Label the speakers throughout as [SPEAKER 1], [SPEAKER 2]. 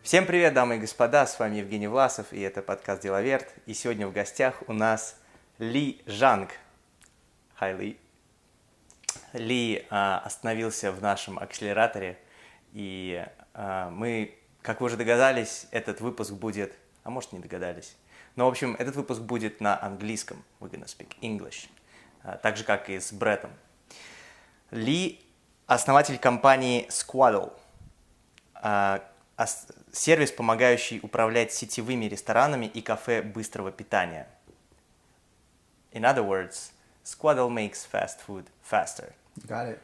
[SPEAKER 1] Всем привет, дамы и господа, с вами Евгений Власов, и это подкаст «Деловерт». И сегодня в гостях у нас Жанг. Hi, Ли. Ли остановился в нашем акселераторе, и мы, как вы уже догадались, этот выпуск будет, а может не догадались, но, в общем, этот выпуск будет на английском, we're gonna speak English, так же, как и с Бреттом. Ли – основатель компании Squadle, сервис, помогающий управлять сетевыми ресторанами и кафе быстрого питания. In other words, Squadle makes fast food faster.
[SPEAKER 2] Got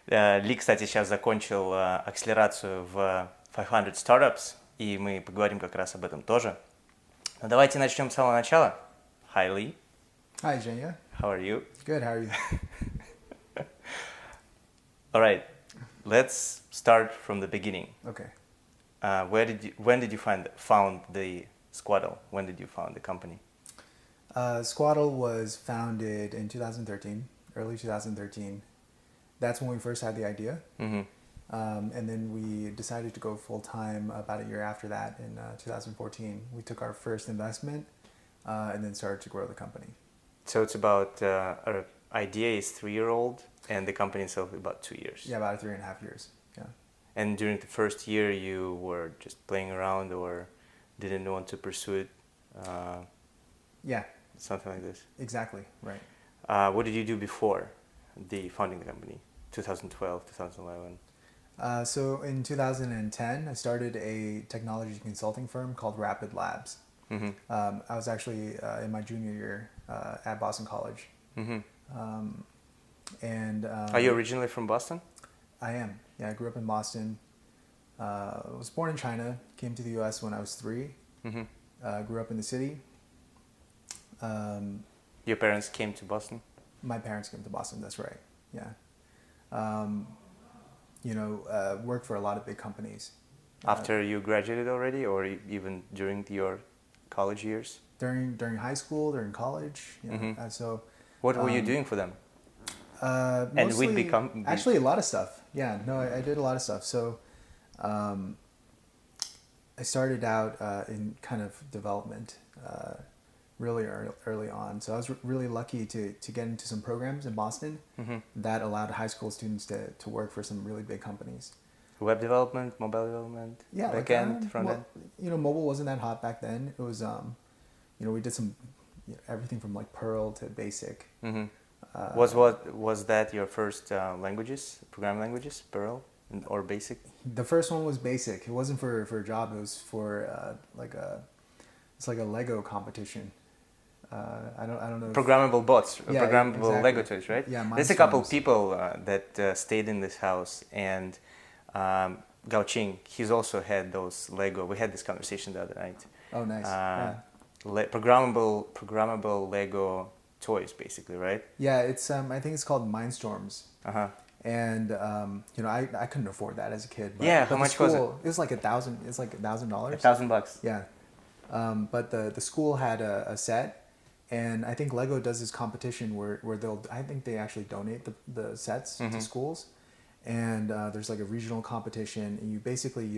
[SPEAKER 1] it. Ли, кстати, сейчас закончил акселерацию в 500 Startups, и мы поговорим как раз об этом тоже. Но давайте начнем с самого начала. Hi, Lee.
[SPEAKER 2] Hi, Женя.
[SPEAKER 1] How are you?
[SPEAKER 2] Good, how are you?
[SPEAKER 1] All right, let's start from the beginning.
[SPEAKER 2] Okay.
[SPEAKER 1] When did you found the Squadle? When did you found the company?
[SPEAKER 2] Squadle was founded in 2013, early 2013. That's when we first had the idea.
[SPEAKER 1] Mm-hmm.
[SPEAKER 2] And then we decided to go full-time about a year after that in 2014. We took our first investment and then started to grow the company.
[SPEAKER 1] So it's about, our idea is 3-year-old and the company itself is about 2 years.
[SPEAKER 2] Yeah, about 3.5 years. Yeah.
[SPEAKER 1] And during the first year, you were just playing around or didn't want to pursue it?
[SPEAKER 2] Yeah.
[SPEAKER 1] Something like this?
[SPEAKER 2] Exactly, right.
[SPEAKER 1] What did you do before founding the company? 2012, 2011?
[SPEAKER 2] So in 2010, I started a technology consulting firm called Rapid Labs.
[SPEAKER 1] Mm-hmm.
[SPEAKER 2] I was actually in my junior year at Boston College.
[SPEAKER 1] Mm-hmm.
[SPEAKER 2] Are
[SPEAKER 1] you originally from Boston?
[SPEAKER 2] I am. Yeah, I grew up in Boston. I was born in China, came to the U.S. when I was 3.
[SPEAKER 1] Mm-hmm.
[SPEAKER 2] Grew up in the city.
[SPEAKER 1] Your parents came to Boston?
[SPEAKER 2] My parents came to Boston, that's right. Yeah. Worked for a lot of big companies.
[SPEAKER 1] After you graduated already or even during your college years?
[SPEAKER 2] During high school, during college.
[SPEAKER 1] Mm-hmm. What were you doing for them?
[SPEAKER 2] Mostly,
[SPEAKER 1] and we'd become...
[SPEAKER 2] Actually, a lot of stuff. Yeah, no, I did a lot of stuff. So I started out in kind of development really early on. So I was really lucky to get into some programs in Boston
[SPEAKER 1] mm-hmm.
[SPEAKER 2] that allowed high school students to work for some really big companies.
[SPEAKER 1] Web development, mobile development,
[SPEAKER 2] yeah,
[SPEAKER 1] back-end, front-end?
[SPEAKER 2] Mobile wasn't that hot back then. It was, we did some, everything from like Perl to Basic.
[SPEAKER 1] Mm-hmm. Was that your first programming languages, Perl or Basic?
[SPEAKER 2] The first one was Basic. It wasn't for a job. It was for it's like a Lego competition. I don't know.
[SPEAKER 1] Programmable bots,
[SPEAKER 2] yeah,
[SPEAKER 1] programmable
[SPEAKER 2] exactly.
[SPEAKER 1] Lego toys, right?
[SPEAKER 2] Yeah,
[SPEAKER 1] there's a couple people that stayed in this house, and Gao Qing, he's also had those Lego. We had this conversation the other night.
[SPEAKER 2] Oh, nice.
[SPEAKER 1] Programmable Lego toys, basically, right?
[SPEAKER 2] Yeah, it's I think it's called Mindstorms.
[SPEAKER 1] Uh-huh.
[SPEAKER 2] And I couldn't afford that as a kid.
[SPEAKER 1] How much was it?
[SPEAKER 2] It was like $1,000. It's like $1,000.
[SPEAKER 1] $1,000.
[SPEAKER 2] Yeah, but the school had a set, and I think Lego does this competition where I think they actually donate the sets
[SPEAKER 1] mm-hmm.
[SPEAKER 2] to schools, and there's like a regional competition, and you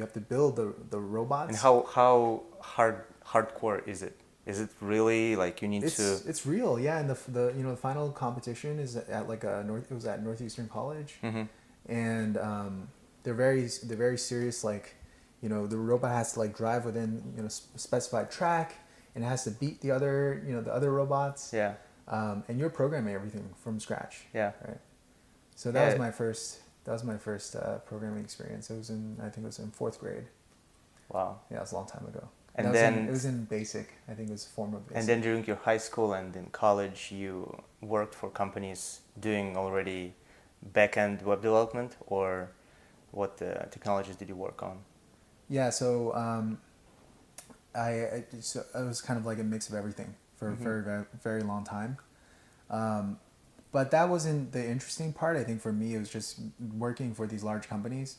[SPEAKER 2] have to build the robots.
[SPEAKER 1] And how hardcore is it? Is it really like you need to?
[SPEAKER 2] It's real, yeah. And the final competition is at like it was at Northeastern College,
[SPEAKER 1] mm-hmm.
[SPEAKER 2] and they're very serious. Like, the robot has to like drive within a specified track, and it has to beat the other robots.
[SPEAKER 1] Yeah.
[SPEAKER 2] And you're programming everything from scratch.
[SPEAKER 1] Yeah.
[SPEAKER 2] Right. So that was my first. That was my first programming experience. I think it was in 4th grade.
[SPEAKER 1] Wow.
[SPEAKER 2] Yeah, it was a long time ago.
[SPEAKER 1] And then
[SPEAKER 2] it was in Basic. I think it was a form of Basic.
[SPEAKER 1] And then during your high school and in college, you worked for companies doing already back-end web development, or what technologies did you work on?
[SPEAKER 2] Yeah, so I was kind of like a mix of everything for
[SPEAKER 1] mm-hmm.
[SPEAKER 2] a very, very, very long time. But that wasn't the interesting part. I think for me, it was just working for these large companies.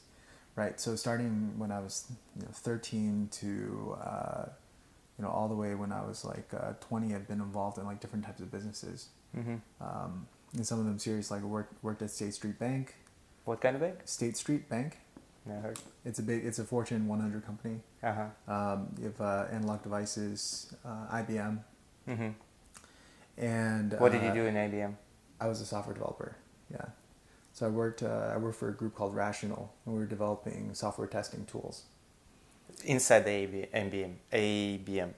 [SPEAKER 2] Right, so starting when I was 13 to all the way when I was like 20, I've been involved in like different types of businesses.
[SPEAKER 1] Mm-hmm.
[SPEAKER 2] And some of them serious, like worked at State Street Bank.
[SPEAKER 1] What kind of bank?
[SPEAKER 2] State Street Bank.
[SPEAKER 1] Never heard.
[SPEAKER 2] It's a Fortune 100 company. You have Analog Devices, IBM.
[SPEAKER 1] Mm-hmm.
[SPEAKER 2] And
[SPEAKER 1] What did you do in IBM?
[SPEAKER 2] I was a software developer. Yeah. So I worked for a group called Rational, and we were developing software testing tools.
[SPEAKER 1] Inside the ABM.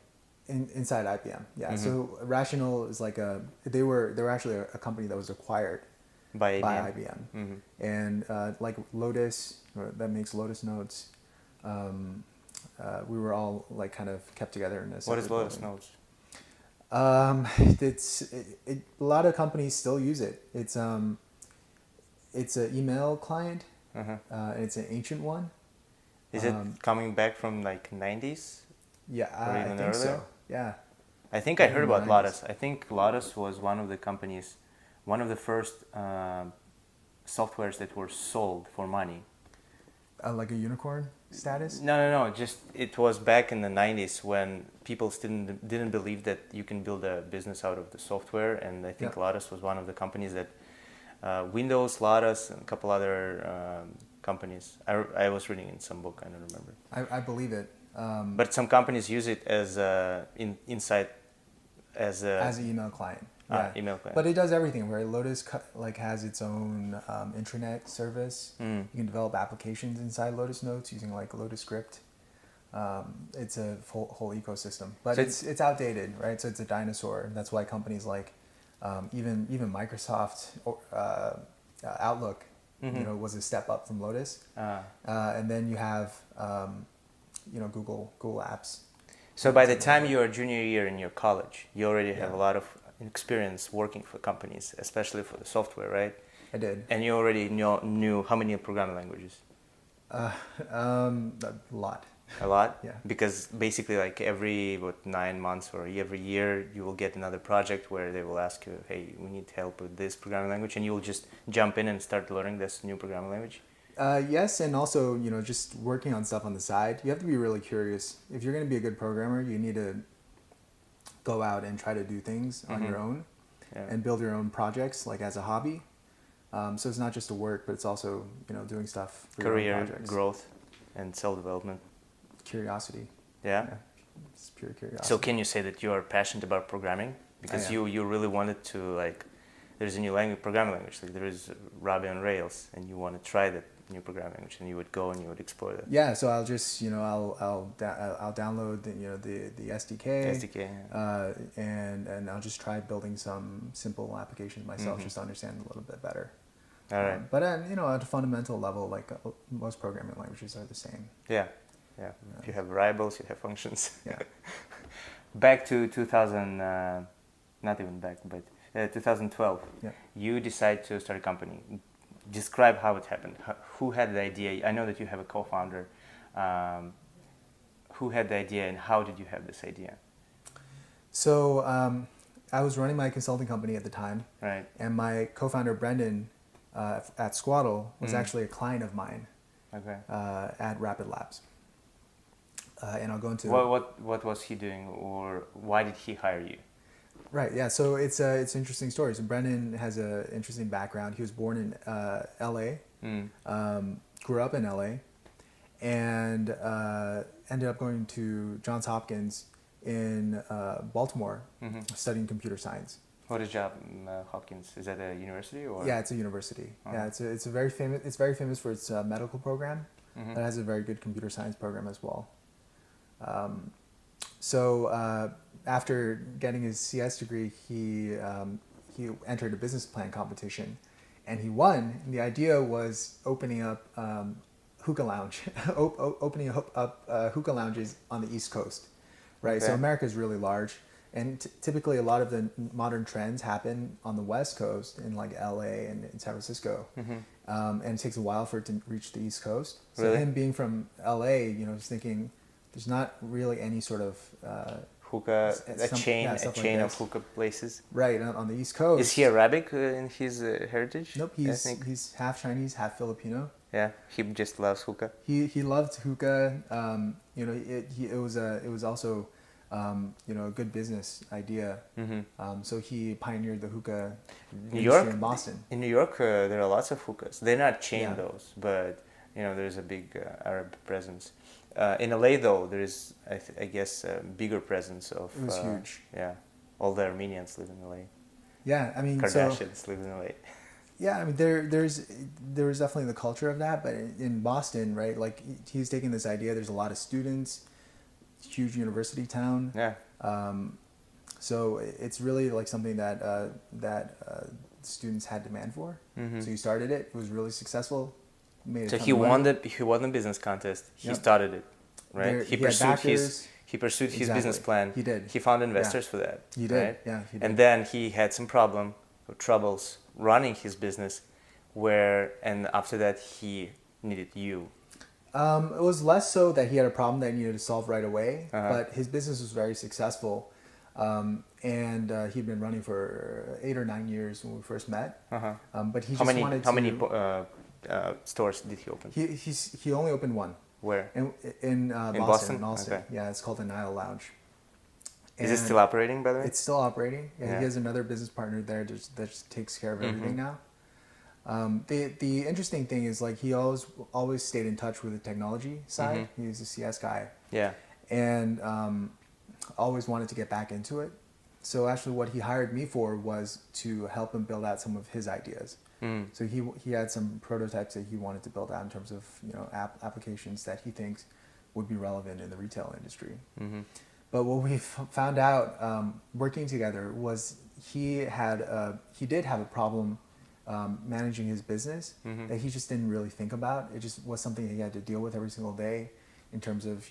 [SPEAKER 2] Inside IBM, yeah.
[SPEAKER 1] Mm-hmm.
[SPEAKER 2] So Rational is like they were actually a company that was acquired
[SPEAKER 1] By IBM.
[SPEAKER 2] Mm-hmm. And like Lotus, that makes Lotus Notes. We were all like kind of kept together in this.
[SPEAKER 1] What is Lotus Notes?
[SPEAKER 2] A lot of companies still use it. It's an email client. And it's an ancient one.
[SPEAKER 1] Is it coming back from like 90s?
[SPEAKER 2] Yeah,
[SPEAKER 1] or even
[SPEAKER 2] I think
[SPEAKER 1] earlier?
[SPEAKER 2] so. Yeah.
[SPEAKER 1] I think I heard about
[SPEAKER 2] 90s.
[SPEAKER 1] Lotus. I think Lotus was one of the companies, one of the first softwares that were sold for money.
[SPEAKER 2] Like a unicorn status?
[SPEAKER 1] No. Just it was back in the 90s when people still didn't believe that you can build a business out of the software, and I think Lotus was one of the companies that Windows, Lotus, and a couple other companies. I was reading in some book. I don't remember.
[SPEAKER 2] I believe it.
[SPEAKER 1] But some companies use it as inside as
[SPEAKER 2] an email client. Yeah.
[SPEAKER 1] Email client.
[SPEAKER 2] But it does everything, right? Lotus has its own intranet service. You can develop applications inside Lotus Notes using like Lotus Script. It's a whole ecosystem, but
[SPEAKER 1] So
[SPEAKER 2] it's outdated, right? So it's a dinosaur. That's why companies like even Microsoft Outlook, was a step up from Lotus. And then you have Google Apps.
[SPEAKER 1] So by the time you are junior year in your college, you already have a lot of experience working for companies, especially for the software, right?
[SPEAKER 2] I did.
[SPEAKER 1] And you already knew how many programming languages?
[SPEAKER 2] A lot.
[SPEAKER 1] A lot?
[SPEAKER 2] Yeah.
[SPEAKER 1] Because basically like every 9 months or every year you will get another project where they will ask you, hey, we need help with this programming language, and you will just jump in and start learning this new programming language?
[SPEAKER 2] Yes, and also, just working on stuff on the side. You have to be really curious. If you're going to be a good programmer, you need to go out and try to do things on your own and build your own projects, like as a hobby. So it's not just to work, but it's also, doing stuff for your own
[SPEAKER 1] Career
[SPEAKER 2] projects.
[SPEAKER 1] growth and self-development.
[SPEAKER 2] Curiosity.
[SPEAKER 1] Yeah?
[SPEAKER 2] It's pure curiosity.
[SPEAKER 1] So can you say that you are passionate about programming? Because you really wanted to, like, there's a new programming language, like there is Ruby on Rails, and you want to try that new programming language, and you would go and you would explore that.
[SPEAKER 2] Yeah, so I'll just, I'll download the SDK. And I'll just try building some simple applications myself, just to understand it a little bit better.
[SPEAKER 1] All right.
[SPEAKER 2] But at a fundamental level, like most programming languages are the same.
[SPEAKER 1] Yeah. If you have variables, you have functions.
[SPEAKER 2] Yeah.
[SPEAKER 1] Back to 2012.
[SPEAKER 2] Yeah.
[SPEAKER 1] You decide to start a company. Describe how it happened. Who had the idea? I know that you have a co-founder. Who had the idea, and how did you have this idea?
[SPEAKER 2] So I was running my consulting company at the time.
[SPEAKER 1] Right.
[SPEAKER 2] And my co-founder, Brendan, at Squadle, was actually a client of mine.
[SPEAKER 1] Okay.
[SPEAKER 2] At Rapid Labs. And I'll go into...
[SPEAKER 1] What was he doing, or why did he hire you?
[SPEAKER 2] Right, yeah, so it's an interesting story. So Brendan has an interesting background. He was born in LA, grew up in LA, and ended up going to Johns Hopkins in Baltimore, studying computer science.
[SPEAKER 1] What is Johns Hopkins? Is that a university, or?
[SPEAKER 2] Yeah, it's a university. Yeah, it's very famous for its medical program. It has a very good computer science program as well. So after getting his CS degree, he entered a business plan competition, and he won. And the idea was opening up hookah lounge, opening up hookah lounges on the East Coast, right? Okay. So America is really large, and typically a lot of the modern trends happen on the West Coast in like LA and in San Francisco, and it takes a while for it to reach the East Coast. So really? Him being from LA, he's thinking there's not really any sort of
[SPEAKER 1] hookah, a chain of hookah places.
[SPEAKER 2] Right, on the East Coast.
[SPEAKER 1] Is he Arabic in his heritage?
[SPEAKER 2] Nope, he's half Chinese, half Filipino.
[SPEAKER 1] Yeah, he just loves hookah.
[SPEAKER 2] He loved hookah. It was also a good business idea. So he pioneered the hookah industry in Boston.
[SPEAKER 1] In New York, there are lots of hookahs. They're not chain those, but there's a big Arab presence. In LA, though, there is, I guess, a bigger presence of...
[SPEAKER 2] It was huge.
[SPEAKER 1] Yeah. All the Armenians live in LA.
[SPEAKER 2] Yeah, I mean,
[SPEAKER 1] Kardashians live in LA.
[SPEAKER 2] Yeah, I mean, there was definitely the culture of that, but in Boston, right, like he's taking this idea, there's a lot of students, huge university town.
[SPEAKER 1] Yeah.
[SPEAKER 2] So it's really like something that students had demand for.
[SPEAKER 1] Mm-hmm.
[SPEAKER 2] So he started it. It was really successful.
[SPEAKER 1] So he won the business contest. He started it, right? He pursued his business plan.
[SPEAKER 2] He did.
[SPEAKER 1] He found investors for that.
[SPEAKER 2] He did.
[SPEAKER 1] Right?
[SPEAKER 2] Yeah. He did.
[SPEAKER 1] And then he had some troubles running his business, and after that he needed you.
[SPEAKER 2] It was less so that he had a problem that he needed to solve right away, but his business was very successful. And he'd been running for 8 or 9 years when we first met. But he wanted to...
[SPEAKER 1] How many stores did he open?
[SPEAKER 2] He only opened one.
[SPEAKER 1] Where?
[SPEAKER 2] In Boston. In Austin.
[SPEAKER 1] Okay.
[SPEAKER 2] Yeah, it's called the Nile Lounge.
[SPEAKER 1] Is it still operating, by the way?
[SPEAKER 2] It's still operating. Yeah. He has another business partner there that just takes care of everything now. The interesting thing is like he always stayed in touch with the technology side. He was a CS guy.
[SPEAKER 1] Yeah.
[SPEAKER 2] And always wanted to get back into it. So actually what he hired me for was to help him build out some of his ideas. So he had some prototypes that he wanted to build out in terms of applications that he thinks would be relevant in the retail industry. But what we found out working together was he did have a problem managing his business that he just didn't really think about. It just was something he had to deal with every single day in terms of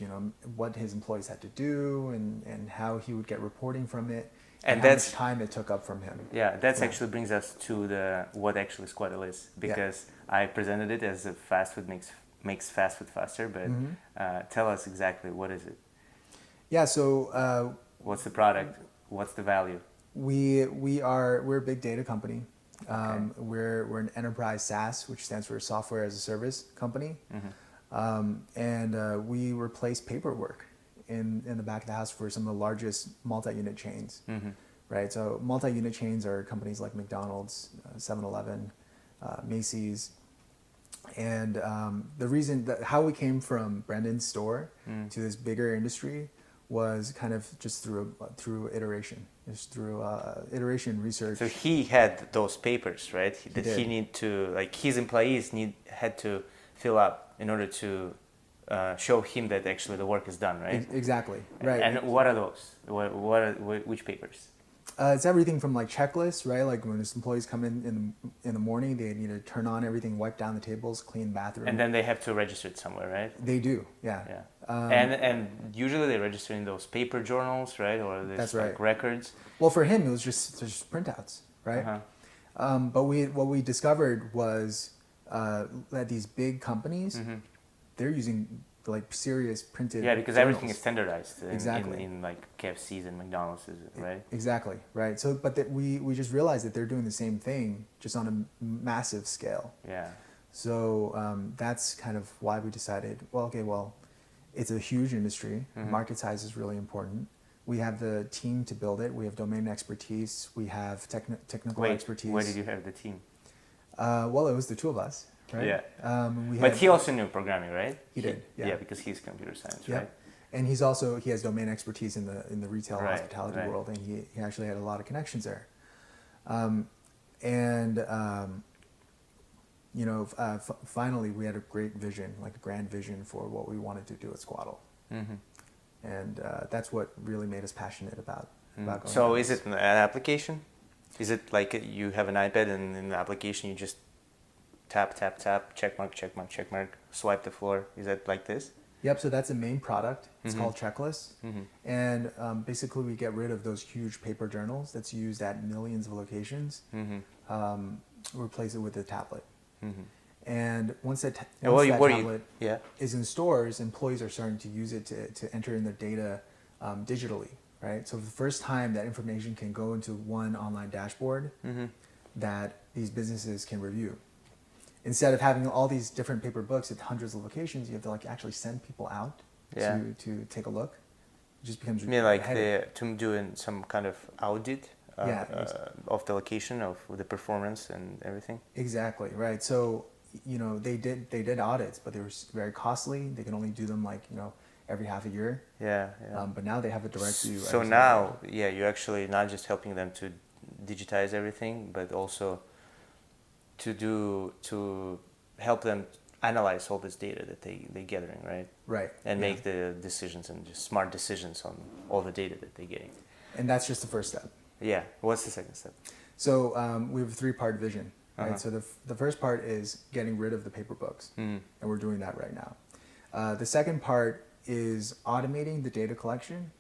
[SPEAKER 2] what his employees had to do and how he would get reporting from it. And how much time it took up from him.
[SPEAKER 1] Yeah, that actually brings us to what actually Squadle is, because I presented it as a fast food makes fast food faster, but tell us exactly what is it.
[SPEAKER 2] Yeah, so
[SPEAKER 1] what's the product? What's the value?
[SPEAKER 2] We're a big data company. We're an enterprise SaaS, which stands for software as a service company, and we replace paperwork in the back of the house for some of the largest multi-unit chains, right? So multi-unit chains are companies like McDonald's, 7-Eleven, Macy's, and the reason that how we came from Brendan's store to this bigger industry was kind of just through iteration, just through iteration research.
[SPEAKER 1] So he had those papers, right?
[SPEAKER 2] He
[SPEAKER 1] need to, like, his employees had to fill up in order to show him that actually the work is done, right?
[SPEAKER 2] Exactly, right.
[SPEAKER 1] And what are those? Which papers?
[SPEAKER 2] It's everything from like checklists, right? Like when his employees come in the morning, they need to turn on everything, wipe down the tables, clean the bathroom.
[SPEAKER 1] And then they have to register it somewhere, right?
[SPEAKER 2] They do, yeah.
[SPEAKER 1] And usually they register in those paper journals, right? Or
[SPEAKER 2] that's right.
[SPEAKER 1] Like records.
[SPEAKER 2] Well, for him, it was just printouts, right? But what we discovered was that these big companies, they're using like serious printed
[SPEAKER 1] because
[SPEAKER 2] journals.
[SPEAKER 1] everything is standardized in like KFC's and McDonald's, right?
[SPEAKER 2] Exactly, right. So but we just realized that they're doing the same thing just on a massive scale.
[SPEAKER 1] Yeah.
[SPEAKER 2] So that's kind of why we decided, it's a huge industry. Market size is really important. We have the team to build it. We have domain expertise. We have technical expertise.
[SPEAKER 1] Where did you have the team?
[SPEAKER 2] Well, it was the two of us. Right?
[SPEAKER 1] Yeah. But he also knew programming, right?
[SPEAKER 2] He did. Yeah.
[SPEAKER 1] Because he's computer science,
[SPEAKER 2] yeah.
[SPEAKER 1] right?
[SPEAKER 2] And he has domain expertise in the retail hospitality world, and he actually had a lot of connections there. Finally, we had a great vision, like a grand vision for what we wanted to do at Squadle. And that's what really made us passionate about going.
[SPEAKER 1] So is it an application? Is it like you have an iPad and in the application you just tap, check mark, swipe the floor? Is that like this?
[SPEAKER 2] Yep, so that's the main product. It's called Checklists. And basically we get rid of those huge paper journals that's used at millions of locations. Replace it with a tablet. And once that tablet is in stores, employees are starting to use it to enter in their data digitally, right? So the first time that information can go into one online dashboard that these businesses can review. Instead of having all these different paper books at hundreds of locations, you have to like actually send people out to take a look. It just becomes
[SPEAKER 1] to do some kind of audit of the location of the performance and everything.
[SPEAKER 2] Exactly, right. So they did audits, but they were very costly. They can only do them like every half a year.
[SPEAKER 1] Yeah.
[SPEAKER 2] But now they have a direct view.
[SPEAKER 1] So now, you're actually not just helping them to digitize everything, but also to help them analyze all this data that they're gathering, right?
[SPEAKER 2] Right.
[SPEAKER 1] And make the decisions and just smart decisions on all the data that they're getting.
[SPEAKER 2] And that's just the first step.
[SPEAKER 1] Yeah. What's the second step?
[SPEAKER 2] So we have a 3-part vision, right? So the first part is getting rid of the paper books, and we're doing that right now. The second part is automating the data collection.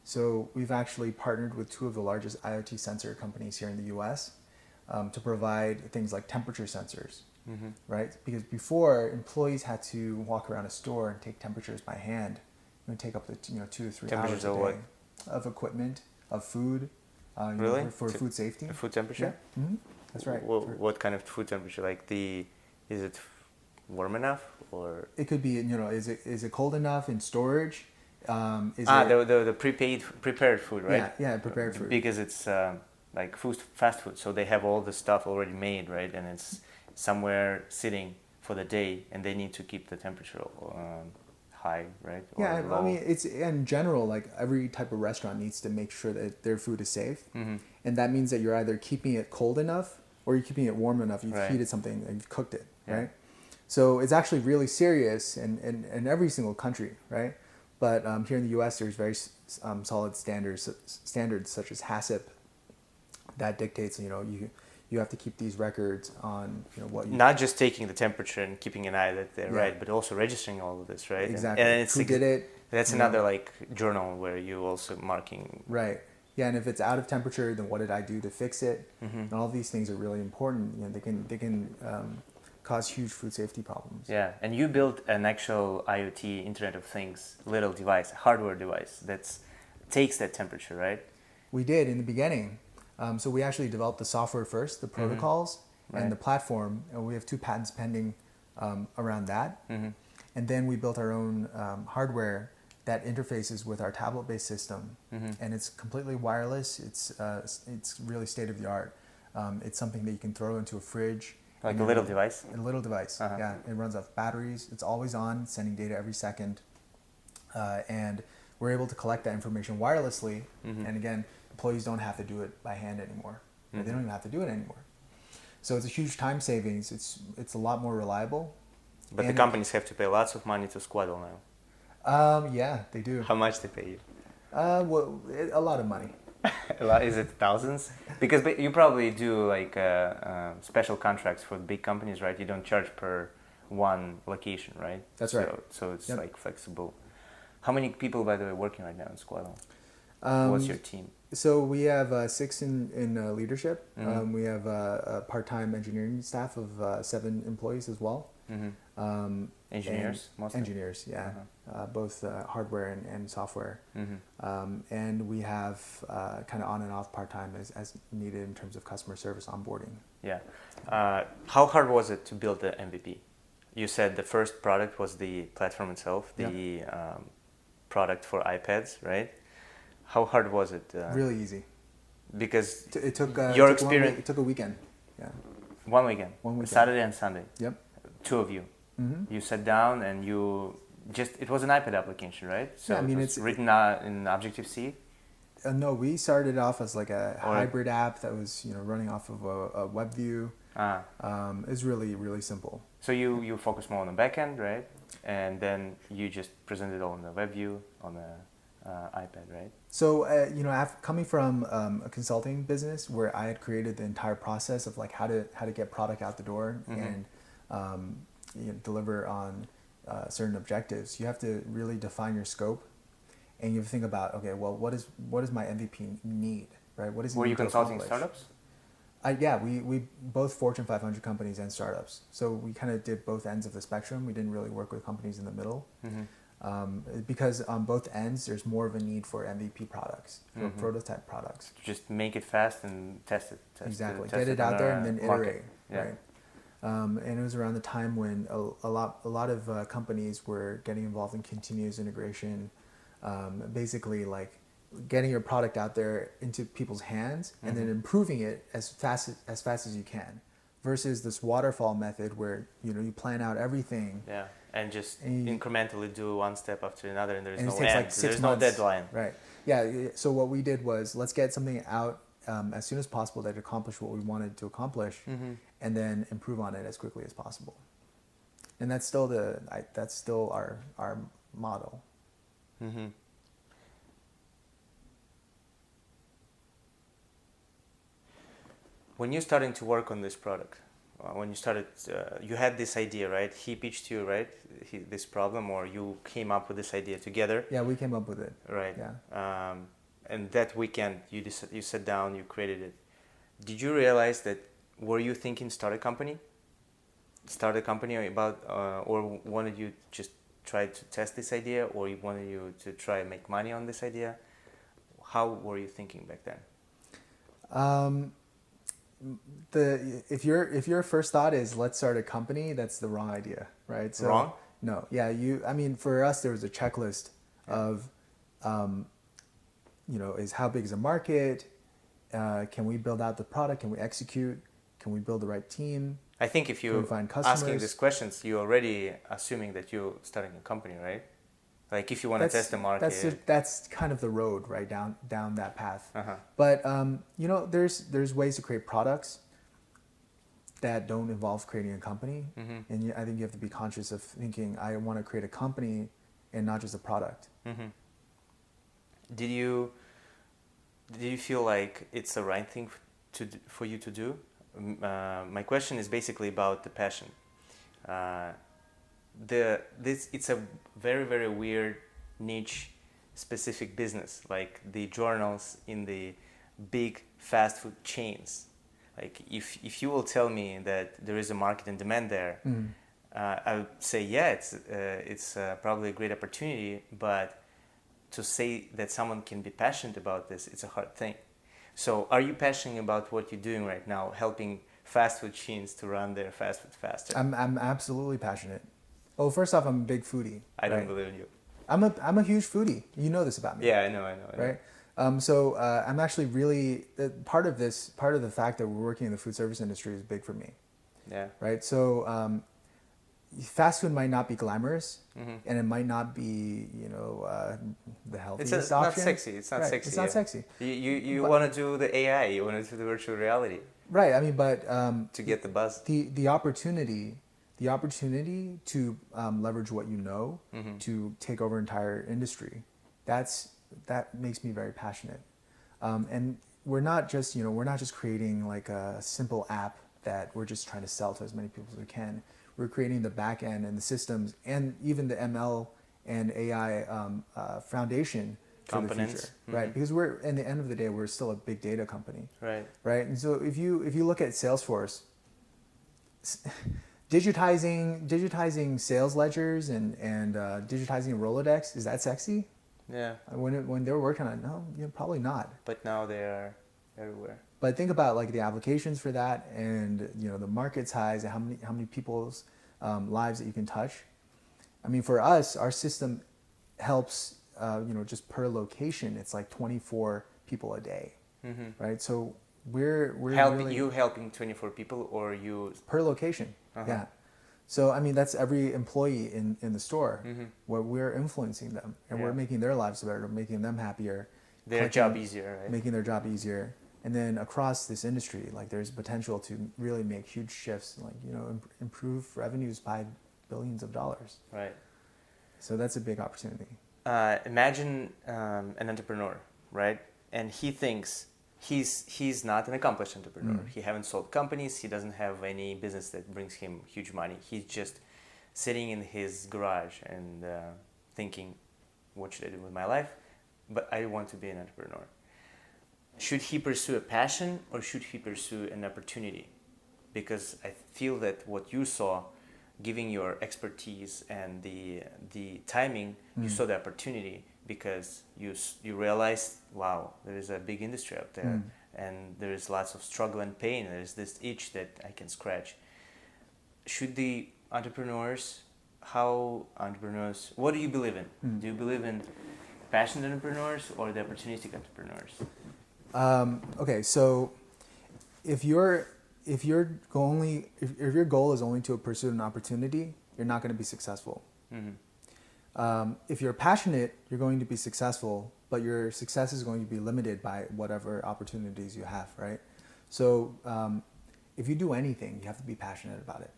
[SPEAKER 2] So we've actually partnered with 2 of the largest IoT sensor companies here in the U.S. To provide things like temperature sensors, right? Because before, employees had to walk around a store and take temperatures by hand. It would take up to 2 to 3 hours a day.
[SPEAKER 1] What?
[SPEAKER 2] Of equipment, of food.
[SPEAKER 1] Really?
[SPEAKER 2] For food safety.
[SPEAKER 1] Food temperature?
[SPEAKER 2] Yeah. That's right.
[SPEAKER 1] What kind of food temperature? Like is it warm enough or?
[SPEAKER 2] It could be, is it cold enough in storage?
[SPEAKER 1] The prepared food, right?
[SPEAKER 2] Yeah, prepared food.
[SPEAKER 1] Because it's like fast food, so they have all the stuff already made, right? And it's somewhere sitting for the day, and they need to keep the temperature high, right? Or
[SPEAKER 2] Yeah,
[SPEAKER 1] low.
[SPEAKER 2] I mean, it's in general, like every type of restaurant needs to make sure that their food is safe. And that means that you're either keeping it cold enough or you're keeping it warm enough. You've heated something and you've cooked it, right? So it's actually really serious in every single country, right? But here in the U.S., there's very solid standards such as HACCP that dictates, you have to keep these records on, what you...
[SPEAKER 1] Not just taking the temperature and keeping an eye that they're right, but also registering all of this, right?
[SPEAKER 2] Exactly.
[SPEAKER 1] And it's
[SPEAKER 2] who did it?
[SPEAKER 1] That's another like journal where you also marking...
[SPEAKER 2] Right. Yeah, and if it's out of temperature, then what did I do to fix it? And all these things are really important. They can cause huge food safety problems.
[SPEAKER 1] Yeah, and you built an actual IoT, Internet of Things, little device, hardware device that takes that temperature, right?
[SPEAKER 2] We did in the beginning. So we actually developed the software first, the protocols, and the platform, and we have 2 patents pending around that. And then we built our own hardware that interfaces with our tablet-based system, and it's completely wireless. It's really state-of-the-art. It's something that you can throw into a fridge.
[SPEAKER 1] Like a little device?
[SPEAKER 2] A little device, yeah. It runs off batteries. It's always on, sending data every second. And we're able to collect that information wirelessly. And again, employees don't have to do it by hand anymore. They don't even have to do it anymore. So it's a huge time savings. It's a lot more reliable.
[SPEAKER 1] But the companies have to pay lots of money to Squadle
[SPEAKER 2] now. Yeah, they do.
[SPEAKER 1] How much they pay you?
[SPEAKER 2] Well, a lot of money.
[SPEAKER 1] A lot? Is it thousands? Because you probably do like special contracts for big companies, right? You don't charge per one location, right?
[SPEAKER 2] That's right.
[SPEAKER 1] So it's like flexible. How many people, by the way, working right now in Squadle? What's your team?
[SPEAKER 2] So we have 6 in leadership. We have a part-time engineering staff of 7 employees as well.
[SPEAKER 1] Engineers, mostly?
[SPEAKER 2] Engineers, yeah. Both hardware and software. And we have kind of on and off part-time as needed in terms of customer service onboarding.
[SPEAKER 1] Yeah. How hard was it to build the MVP? You said the first product was the platform itself, the product for iPads, right? How hard was it?
[SPEAKER 2] Really easy.
[SPEAKER 1] Because
[SPEAKER 2] it took
[SPEAKER 1] your experience.
[SPEAKER 2] It took a weekend. Yeah.
[SPEAKER 1] One weekend. Saturday and Sunday.
[SPEAKER 2] Yep.
[SPEAKER 1] 2 of you. You sat down and it was an iPad application, right? So
[SPEAKER 2] yeah, I mean,
[SPEAKER 1] it's written in Objective-C?
[SPEAKER 2] No, we started off as like a hybrid app that was running off of a web view. It's really, really simple.
[SPEAKER 1] So you focus more on the back end, right? And then you just present it all in the web view on the iPad, right?
[SPEAKER 2] So, coming from a consulting business where I had created the entire process of like how to get product out the door and deliver on certain objectives, you have to really define your scope, and you have to think about, okay, well, what does my MVP need, right? What is it?
[SPEAKER 1] Were you consulting startups?
[SPEAKER 2] Yeah, we both Fortune 500 companies and startups. So we kind of did both ends of the spectrum. We didn't really work with companies in the middle. Because on both ends, there's more of a need for MVP products, for prototype products.
[SPEAKER 1] Just make it fast and test it.
[SPEAKER 2] Get it out there and then iterate.
[SPEAKER 1] Yeah.
[SPEAKER 2] Right. And it was around the time when a lot of companies were getting involved in continuous integration, basically like getting your product out there into people's hands and then improving it as fast as you can. versus this waterfall method where you plan out everything.
[SPEAKER 1] Yeah, and just incrementally do one step after another, and there's no
[SPEAKER 2] it takes
[SPEAKER 1] end.
[SPEAKER 2] like 6
[SPEAKER 1] There's
[SPEAKER 2] months.
[SPEAKER 1] no deadline.
[SPEAKER 2] Right. Yeah. So what we did was let's get something out as soon as possible that accomplished what we wanted to accomplish, and then improve on it as quickly as possible. And that's still our model.
[SPEAKER 1] Mm-hmm. When you're starting to work on this product, when you started, you had this idea, right? He pitched you, right? This problem, or you came up with this idea together?
[SPEAKER 2] Yeah, we came up with it.
[SPEAKER 1] Right.
[SPEAKER 2] Yeah.
[SPEAKER 1] And that weekend, you sat down, you created it. Did you realize that? Were you thinking start a company about, or wanted you just try to test this idea, or you wanted you to try and make money on this idea? How were you thinking back then?
[SPEAKER 2] If your first thought is let's start a company, that's the wrong idea, right? So,
[SPEAKER 1] wrong?
[SPEAKER 2] No. Yeah. For us, there was a checklist of, is how big is the market? Can we build out the product? Can we execute? Can we build the right team?
[SPEAKER 1] I think if you asking these questions, you're already assuming that you're starting a company, right? Like if you want to test the market.
[SPEAKER 2] That's kind of the road, right, down that path.
[SPEAKER 1] Uh-huh.
[SPEAKER 2] But there's ways to create products that don't involve creating a company, and I think you have to be conscious of thinking, I want to create a company and not just a product.
[SPEAKER 1] Mm-hmm. Did you feel like it's the right thing for you to do? My question is basically about the passion. It's a very, very weird niche specific business, like the journals in the big fast food chains. Like if you will tell me that there is a market and demand there, I would say it's probably a great opportunity, but to say that someone can be passionate about this, it's a hard thing. So are you passionate about what you're doing right now, helping fast food chains to run their fast food faster?
[SPEAKER 2] I'm absolutely passionate. Well, first off, I'm a big foodie.
[SPEAKER 1] I don't believe in you.
[SPEAKER 2] I'm a huge foodie. You know this about me.
[SPEAKER 1] Yeah, I know.
[SPEAKER 2] Right? So I'm actually really part of the fact that we're working in the food service industry is big for me.
[SPEAKER 1] Yeah.
[SPEAKER 2] Right. So fast food might not be glamorous, and it might not be the healthiest option.
[SPEAKER 1] It's not sexy. It's not sexy.
[SPEAKER 2] It's not sexy.
[SPEAKER 1] You want to do the AI. You want to do the virtual reality.
[SPEAKER 2] Right. I mean, but
[SPEAKER 1] to get the buzz.
[SPEAKER 2] The opportunity to leverage what you know to take over entire industry, that makes me very passionate. And we're not just creating like a simple app that we're just trying to sell to as many people as we can. We're creating the back end and the systems and even the ML and AI foundation for the future, right? Because in the end of the day, we're still a big data company,
[SPEAKER 1] right?
[SPEAKER 2] And so if you look at Salesforce, digitizing sales ledgers and digitizing Rolodex, is that sexy?
[SPEAKER 1] Yeah.
[SPEAKER 2] When they were working on it, no, probably not.
[SPEAKER 1] But now they are everywhere.
[SPEAKER 2] But think about like the applications for that, and the market size, and how many people's lives that you can touch. I mean, for us, our system helps. Just per location, it's like 24 people a day, right? So we're
[SPEAKER 1] helping 24 people, or you
[SPEAKER 2] per location. Yeah. So I mean, that's every employee in the store where we're influencing them, and we're making their lives better, making them happier,
[SPEAKER 1] their job easier, right?
[SPEAKER 2] Making their job easier. And then across this industry, like there's potential to really make huge shifts, like improve revenues by billions of dollars.
[SPEAKER 1] Right.
[SPEAKER 2] So that's a big opportunity.
[SPEAKER 1] Imagine an entrepreneur, right? And he thinks he's not an accomplished entrepreneur. He haven't sold companies. He doesn't have any business that brings him huge money. He's just sitting in his garage and thinking, what should I do with my life? But I want to be an entrepreneur. Should he pursue a passion or should he pursue an opportunity? Because I feel that what you saw, giving your expertise and the timing, you saw the opportunity because you realized, wow, there is a big industry out there and there is lots of struggle and pain. There's this itch that I can scratch. Should the entrepreneurs, what do you believe in? Do you believe in passionate entrepreneurs or the opportunistic entrepreneurs?
[SPEAKER 2] Okay, so if you're if your goal is only to pursue an opportunity, you're not going to be successful. If you're passionate, you're going to be successful, but your success is going to be limited by whatever opportunities you have, right? So if you do anything, you have to be passionate about it.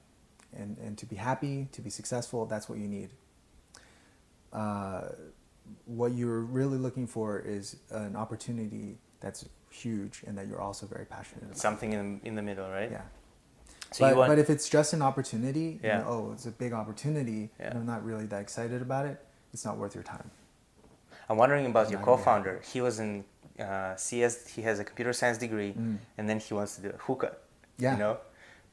[SPEAKER 2] And to be happy, to be successful, that's what you need. What you're really looking for is an opportunity that's huge and that you're also very passionate about.
[SPEAKER 1] Something in the middle, right?
[SPEAKER 2] Yeah.
[SPEAKER 1] So
[SPEAKER 2] But if it's just an opportunity,
[SPEAKER 1] Yeah.
[SPEAKER 2] you know, oh, it's a big opportunity,
[SPEAKER 1] Yeah.
[SPEAKER 2] and I'm not really that excited about it, it's not worth your time.
[SPEAKER 1] I'm wondering about your
[SPEAKER 2] Not gonna be
[SPEAKER 1] co-founder. He was in CS. He has a computer science degree, and then he wants to do a hookah.
[SPEAKER 2] Yeah.
[SPEAKER 1] You know,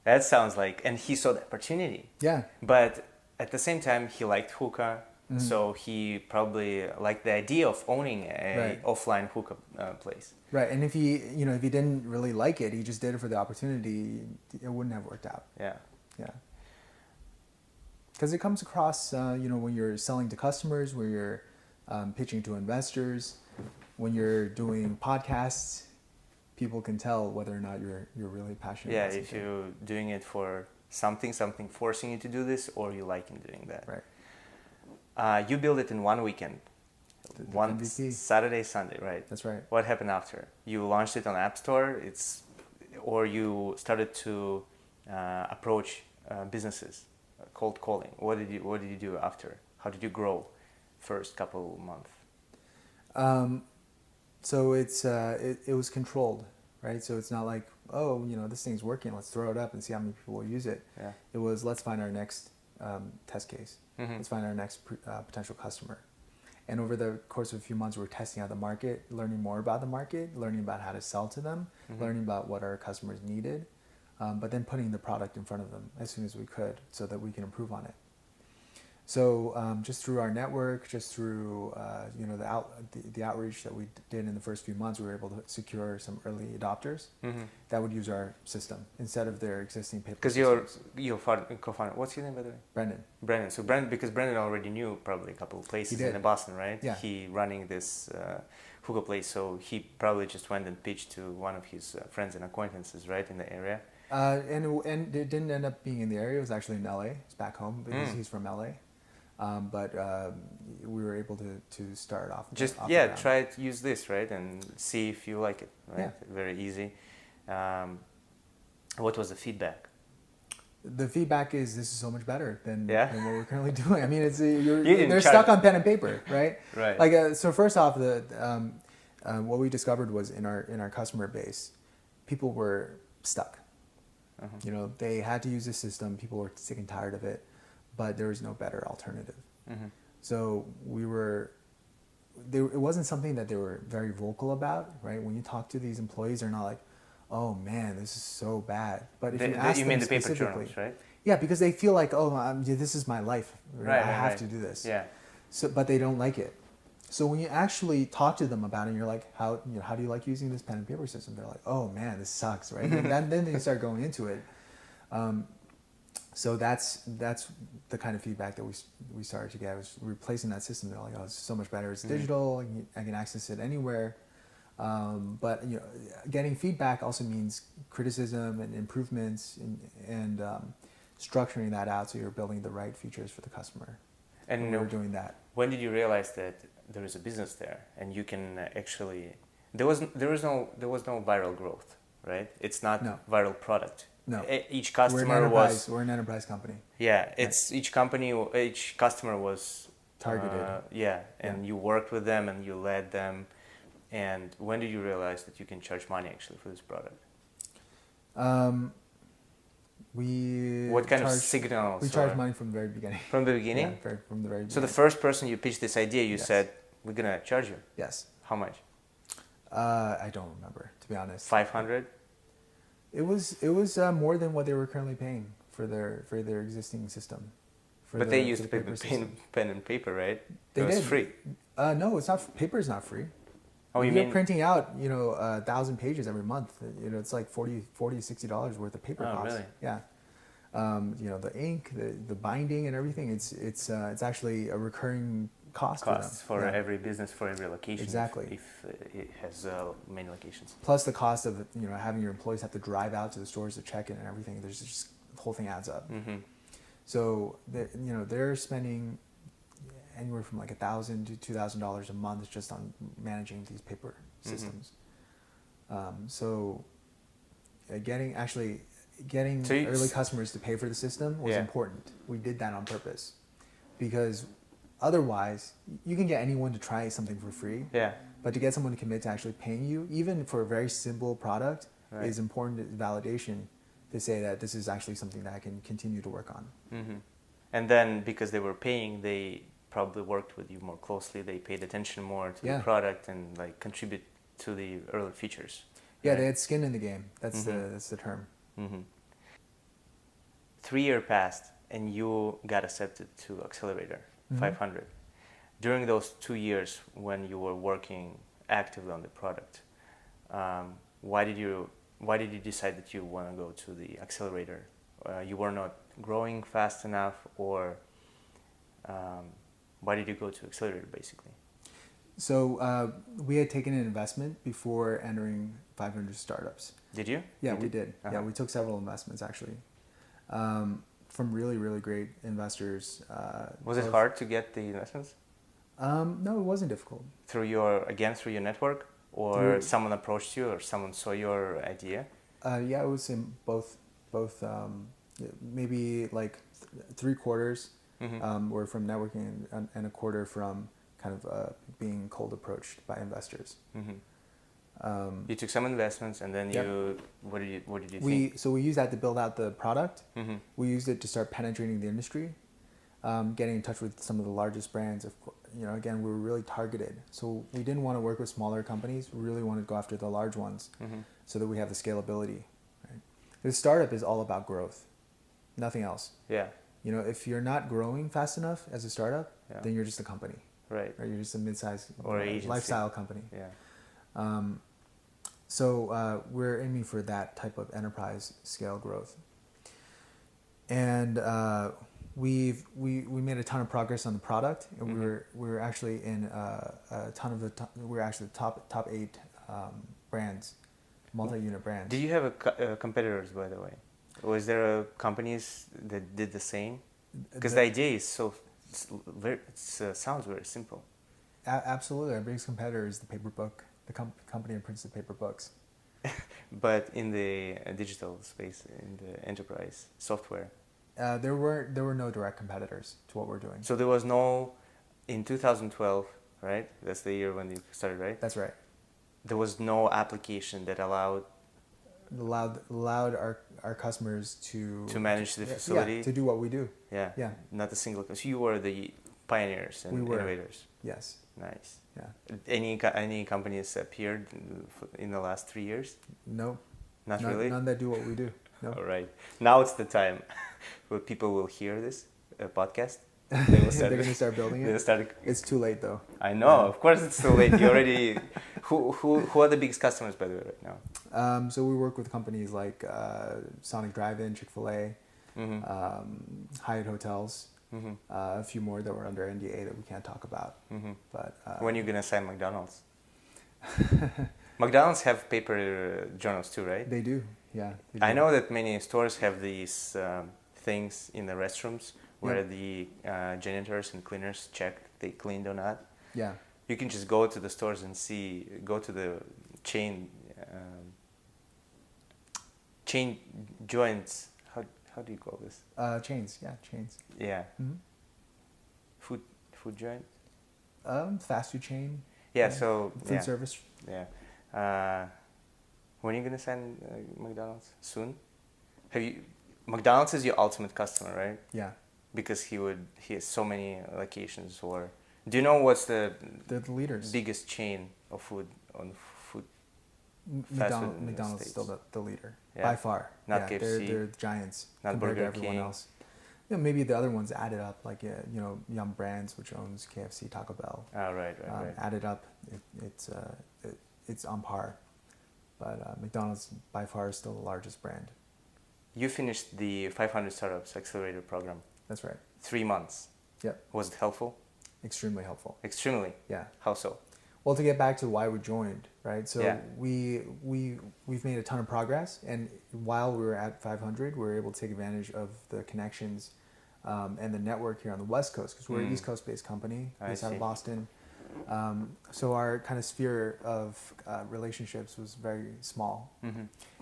[SPEAKER 1] that sounds like, and he saw the opportunity.
[SPEAKER 2] Yeah.
[SPEAKER 1] But at the same time, he liked hookah, so he probably liked the idea of owning a
[SPEAKER 2] Right.
[SPEAKER 1] offline hookah place.
[SPEAKER 2] Right, and if he didn't really like it, he just did it for the opportunity, it wouldn't have worked out.
[SPEAKER 1] Yeah.
[SPEAKER 2] Yeah. Because it comes across, when you're selling to customers, when you're pitching to investors, when you're doing podcasts, people can tell whether or not you're really passionate
[SPEAKER 1] Yeah,
[SPEAKER 2] about
[SPEAKER 1] if
[SPEAKER 2] something.
[SPEAKER 1] you're doing it for something forcing you to do this, or you like in doing that.
[SPEAKER 2] Right.
[SPEAKER 1] You build it in one weekend. One
[SPEAKER 2] MVP.
[SPEAKER 1] Saturday, Sunday, right?
[SPEAKER 2] That's right.
[SPEAKER 1] What happened after? You launched it on App Store, or you started to approach businesses, cold calling. What did you do after? How did you grow first couple months?
[SPEAKER 2] So it was controlled, right? So it's not like, oh, this thing's working, let's throw it up and see how many people will use it.
[SPEAKER 1] Yeah.
[SPEAKER 2] It was, let's find our next test case.
[SPEAKER 1] Mm-hmm.
[SPEAKER 2] Let's find our next potential customer. And over the course of a few months, we were testing out the market, learning more about the market, learning about how to sell to them, learning about what our customers needed, but then putting the product in front of them as soon as we could so that we can improve on it. So just through our network, just through the outreach that we did in the first few months, we were able to secure some early adopters that would use our system instead of their existing paper
[SPEAKER 1] Because
[SPEAKER 2] systems.
[SPEAKER 1] your co-founder, what's his name by the way?
[SPEAKER 2] Brendan.
[SPEAKER 1] Brendan. So because Brendan already knew probably a couple of places
[SPEAKER 2] He did.
[SPEAKER 1] in Boston, right?
[SPEAKER 2] Yeah.
[SPEAKER 1] He running this hookah place, so he probably just went and pitched to one of his friends and acquaintances, right, in the area.
[SPEAKER 2] And it didn't end up being in the area. It was actually in LA. It's back home because he's from LA. But we were able to start off.
[SPEAKER 1] Just
[SPEAKER 2] off the ground.
[SPEAKER 1] try to use this, right, and see if you like it. Right,
[SPEAKER 2] Yeah.
[SPEAKER 1] Very easy. What was the feedback?
[SPEAKER 2] The feedback is this is so much better than what
[SPEAKER 1] Yeah?
[SPEAKER 2] we're currently doing. I mean, it's
[SPEAKER 1] didn't
[SPEAKER 2] they're
[SPEAKER 1] charge-
[SPEAKER 2] stuck on pen and paper, right?
[SPEAKER 1] Right.
[SPEAKER 2] Like so, first off, what we discovered was in our customer base, people were stuck. They had to use the system. People were sick and tired of it, but there was no better alternative. So it wasn't something that they were very vocal about, right? When you talk to these employees, they're not like, oh man, this is so bad. But if you ask
[SPEAKER 1] You
[SPEAKER 2] them
[SPEAKER 1] mean the paper
[SPEAKER 2] specifically,
[SPEAKER 1] journals, right?
[SPEAKER 2] yeah, because they feel like, oh, this is my life.
[SPEAKER 1] Right,
[SPEAKER 2] I have
[SPEAKER 1] right.
[SPEAKER 2] to do this.
[SPEAKER 1] Yeah.
[SPEAKER 2] So, but they don't like it. So when you actually talk to them about it, and you're like, how do you like using this pen and paper system? They're like, oh man, this sucks, right? And then they start going into it. So that's the kind of feedback that we started to get. Was replacing that system. They're like, oh, it's so much better. It's digital. I can access it anywhere. But getting feedback also means criticism and improvements and structuring that out so you're building the right features for the customer. And we were doing that.
[SPEAKER 1] When did you realize that there is a business there and you can actually? There was no viral growth, right? It's not viral product.
[SPEAKER 2] No.
[SPEAKER 1] Each customer
[SPEAKER 2] we're an enterprise company.
[SPEAKER 1] Yeah, it's each customer was
[SPEAKER 2] targeted.
[SPEAKER 1] And you worked with them and you led them. And when did you realize that you can charge money actually for this product? What kind of signals?
[SPEAKER 2] We charged money from the very beginning.
[SPEAKER 1] From the beginning?
[SPEAKER 2] Yeah, from the very beginning.
[SPEAKER 1] So the first person you pitched this idea, you said, we're going to charge you?
[SPEAKER 2] Yes.
[SPEAKER 1] How much?
[SPEAKER 2] I don't remember, to be honest.
[SPEAKER 1] 500?
[SPEAKER 2] It was more than what they were currently paying for their existing system.
[SPEAKER 1] But they used pen and paper, right? It was free.
[SPEAKER 2] No, it's not. Paper is not free.
[SPEAKER 1] Oh, you
[SPEAKER 2] You're
[SPEAKER 1] mean
[SPEAKER 2] printing out 1,000 pages every month. It's like $60 worth of paper costs.
[SPEAKER 1] Really?
[SPEAKER 2] Yeah. The ink, the binding, and everything. It's actually a recurring cost
[SPEAKER 1] Costs
[SPEAKER 2] for
[SPEAKER 1] for
[SPEAKER 2] them.
[SPEAKER 1] every business, for every location.
[SPEAKER 2] Exactly.
[SPEAKER 1] If it has many locations.
[SPEAKER 2] Plus the cost of having your employees have to drive out to the stores to check in and everything. There's just the whole thing adds up.
[SPEAKER 1] Mm-hmm.
[SPEAKER 2] So they're spending anywhere from like $1,000 to $2,000 a month just on managing these paper systems. So getting early customers to pay for the system was important. We did that on purpose because otherwise you can get anyone to try something for free.
[SPEAKER 1] Yeah.
[SPEAKER 2] But to get someone to commit to actually paying you, even for a very simple product, is important validation to say that this is actually something that I can continue to work on.
[SPEAKER 1] Mm-hmm. And then because they were paying, they probably worked with you more closely. They paid attention more to the product and like contribute to the early features.
[SPEAKER 2] Yeah, they had skin in the game. That's the term.
[SPEAKER 1] Mm-hmm. 3 years passed and you got accepted to Accelerator 500. During those 2 years when you were working actively on the product, why did you decide that you want to go to the Accelerator? You were not growing fast enough, or why did you go to Accelerator basically?
[SPEAKER 2] So we had taken an investment before entering 500 startups.
[SPEAKER 1] Did you?
[SPEAKER 2] Yeah, we did. Yeah, we took several investments actually from really, really great investors.
[SPEAKER 1] Was it hard to get the investments?
[SPEAKER 2] No, it wasn't difficult.
[SPEAKER 1] Through your network, or someone approached you, or someone saw your idea?
[SPEAKER 2] Yeah, it was in both. Maybe like 3/4 were from networking and a quarter from kind of being cold approached by investors.
[SPEAKER 1] You took some investments, and then what did you think?
[SPEAKER 2] So we used that to build out the product. We used it to start penetrating the industry, getting in touch with some of the largest brands. Again, we were really targeted. So we didn't want to work with smaller companies. We really wanted to go after the large ones, so that we have the scalability. Right? The startup is all about growth, nothing else.
[SPEAKER 1] Yeah.
[SPEAKER 2] If you're not growing fast enough as a startup, then you're just a company.
[SPEAKER 1] Right.
[SPEAKER 2] Or you're just a mid-sized
[SPEAKER 1] or agency.
[SPEAKER 2] Lifestyle company.
[SPEAKER 1] Yeah.
[SPEAKER 2] So we're aiming for that type of enterprise scale growth. And we made a ton of progress on the product, and we were actually in a ton of we're actually top 8 brands, multi-unit brands.
[SPEAKER 1] Did you have competitors, by the way? Was there companies that did the same? Because the idea is sounds very simple.
[SPEAKER 2] Absolutely, our biggest competitor is the paper book, the company that prints the paper books.
[SPEAKER 1] But in the digital space, in the enterprise software,
[SPEAKER 2] there were no direct competitors to what we're doing.
[SPEAKER 1] So there was no, in 2012, right? That's the year when you started, right?
[SPEAKER 2] That's right.
[SPEAKER 1] There was no application that allowed
[SPEAKER 2] our customers to
[SPEAKER 1] manage the facility.
[SPEAKER 2] Yeah, to do what we do.
[SPEAKER 1] Yeah.
[SPEAKER 2] Yeah.
[SPEAKER 1] Not a single. So you were the pioneers and innovators.
[SPEAKER 2] Yes.
[SPEAKER 1] Nice.
[SPEAKER 2] Yeah.
[SPEAKER 1] Any companies appeared in the last 3 years?
[SPEAKER 2] No.
[SPEAKER 1] Not really?
[SPEAKER 2] None that do what we do. No.
[SPEAKER 1] All right. Now it's the time where people will hear this podcast. They're
[SPEAKER 2] going to start building it? It's too late though.
[SPEAKER 1] I know. Of course it's too late. You already... Who are the biggest customers, by the way, right now?
[SPEAKER 2] So we work with companies like Sonic Drive-In, Chick-fil-A, Hyatt Hotels, a few more that were under NDA that we can't talk about. But
[SPEAKER 1] when are you going to sign McDonald's? McDonald's have paper journals too, right?
[SPEAKER 2] They do, yeah. They do.
[SPEAKER 1] I know that many stores have these things in the restrooms where the janitors and cleaners check they cleaned or not.
[SPEAKER 2] Yeah.
[SPEAKER 1] You can just go to the stores and go to the chain joints. How do you call this?
[SPEAKER 2] Chains, yeah, chains.
[SPEAKER 1] Yeah. Food joint?
[SPEAKER 2] Fast food chain.
[SPEAKER 1] Yeah, so...
[SPEAKER 2] Food service.
[SPEAKER 1] Yeah. When are you going to sign McDonald's? Soon? McDonald's is your ultimate customer, right?
[SPEAKER 2] Yeah.
[SPEAKER 1] Because he has so many locations. Or do you know what's the
[SPEAKER 2] leaders
[SPEAKER 1] biggest chain of food?
[SPEAKER 2] McDonald's is still the leader by far.
[SPEAKER 1] Not KFC.
[SPEAKER 2] They're giants
[SPEAKER 1] not
[SPEAKER 2] compared
[SPEAKER 1] Burger
[SPEAKER 2] to everyone
[SPEAKER 1] King.
[SPEAKER 2] else. Maybe the other ones added up, like Yum Brands, which owns KFC, Taco Bell.
[SPEAKER 1] Oh, right.
[SPEAKER 2] Added up, it's on par. But McDonald's by far is still the largest brand.
[SPEAKER 1] You finished the 500 Startups Accelerator program.
[SPEAKER 2] That's right.
[SPEAKER 1] 3 months.
[SPEAKER 2] Yep.
[SPEAKER 1] Was it helpful?
[SPEAKER 2] extremely helpful.
[SPEAKER 1] Extremely.
[SPEAKER 2] Yeah.
[SPEAKER 1] How so?
[SPEAKER 2] Well, to get back to why we joined, right? So
[SPEAKER 1] Yeah.
[SPEAKER 2] we've made a ton of progress, and while we were at 500, we were able to take advantage of the connections and the network here on the West Coast, because we're an East Coast-based company based out of Boston. So our kind of sphere of relationships was very small,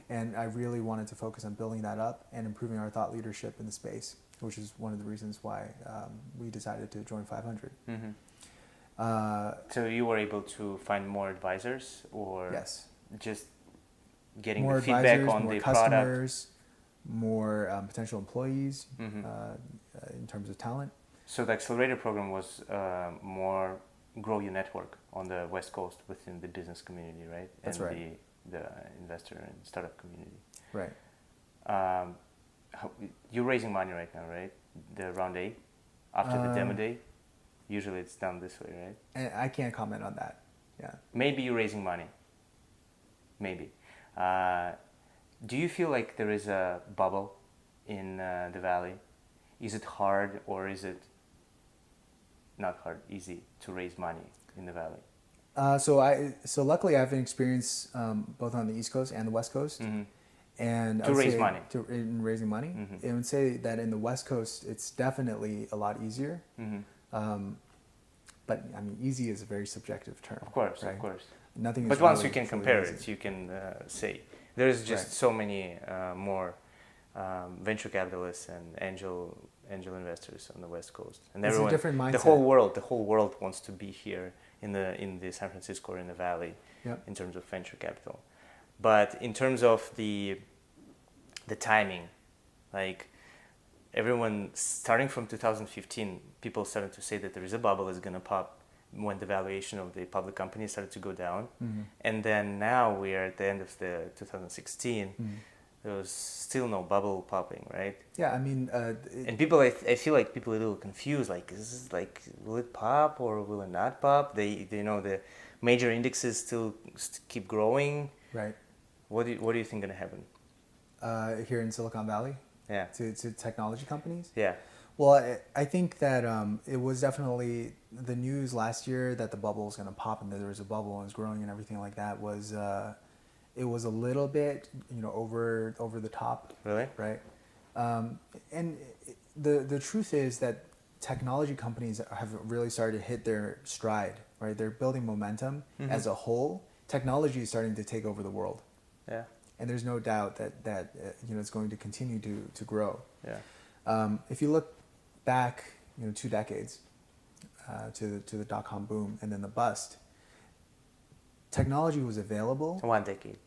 [SPEAKER 2] and I really wanted to focus on building that up and improving our thought leadership in the space, which is one of the reasons why we decided to join 500.
[SPEAKER 1] So you were able to find more advisors, or
[SPEAKER 2] Yes,
[SPEAKER 1] just getting
[SPEAKER 2] more
[SPEAKER 1] the feedback
[SPEAKER 2] advisors,
[SPEAKER 1] on
[SPEAKER 2] more
[SPEAKER 1] the
[SPEAKER 2] customers, more potential employees in terms of talent.
[SPEAKER 1] So the accelerator program was more grow your network on the West Coast within the business community, right?
[SPEAKER 2] That's
[SPEAKER 1] and
[SPEAKER 2] right.
[SPEAKER 1] The investor and startup community.
[SPEAKER 2] Right.
[SPEAKER 1] You're raising money right now, right? The round A, after the demo day. Usually it's done this way, right?
[SPEAKER 2] And I can't comment on that. Yeah.
[SPEAKER 1] Maybe you're raising money. Maybe. Do you feel like there is a bubble in the valley? Is it hard, or is it not hard, easy to raise money in the valley?
[SPEAKER 2] So luckily I've an experience both on the East Coast and the West Coast. And
[SPEAKER 1] To raise money.
[SPEAKER 2] In raising money. I would say that in the West Coast it's definitely a lot easier. But I mean, easy is a very subjective term.
[SPEAKER 1] Of course,
[SPEAKER 2] right?
[SPEAKER 1] of course.
[SPEAKER 2] Nothing.
[SPEAKER 1] But
[SPEAKER 2] Is
[SPEAKER 1] once
[SPEAKER 2] really
[SPEAKER 1] you can
[SPEAKER 2] truly
[SPEAKER 1] compare
[SPEAKER 2] easy.
[SPEAKER 1] it, you can say there's just so many more venture capitalists and angel investors on the West Coast, and
[SPEAKER 2] It's
[SPEAKER 1] everyone,
[SPEAKER 2] a different mindset.
[SPEAKER 1] the whole world wants to be here in the San Francisco or in the Valley, in terms of venture capital. But in terms of the timing, like everyone starting from 2015, people started to say that there is a bubble is going to pop when the valuation of the public companies started to go down. And then now we are at the end of the 2016. There was still no bubble popping, right?
[SPEAKER 2] Yeah, I mean,
[SPEAKER 1] And people, I feel like people are a little confused. Like, is this like, will it pop or will it not pop? They know the major indexes still keep growing.
[SPEAKER 2] right.
[SPEAKER 1] What do you think gonna happen?
[SPEAKER 2] Here in Silicon Valley,
[SPEAKER 1] Yeah.
[SPEAKER 2] to technology companies.
[SPEAKER 1] Yeah.
[SPEAKER 2] Well, I think that it was definitely the news last year that the bubble was going to pop and that there was a bubble and it was growing and everything like that was it was a little bit over the top.
[SPEAKER 1] Really?
[SPEAKER 2] Right. And the truth is that technology companies have really started to hit their stride. Right. They're building momentum as a whole. Technology is starting to take over the world.
[SPEAKER 1] Yeah.
[SPEAKER 2] And there's no doubt that it's going to continue to grow.
[SPEAKER 1] Yeah.
[SPEAKER 2] If you look back, 2 decades to the dot-com boom and then the bust, technology was available.
[SPEAKER 1] 1 decade.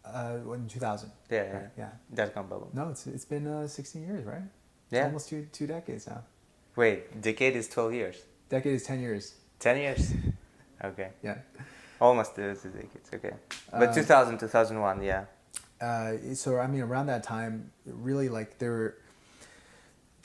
[SPEAKER 2] In 2000.
[SPEAKER 1] Yeah.
[SPEAKER 2] Right? Yeah.
[SPEAKER 1] Dot-com bubble.
[SPEAKER 2] No, it's been 16 years, right? It's
[SPEAKER 1] Yeah.
[SPEAKER 2] almost two decades now.
[SPEAKER 1] Wait, decade is 12 years.
[SPEAKER 2] Decade is 10 years.
[SPEAKER 1] 10 years. Okay.
[SPEAKER 2] Yeah.
[SPEAKER 1] Almost 2 decades. Okay. But 2000, 2001. Yeah.
[SPEAKER 2] So I mean, around that time, really, like the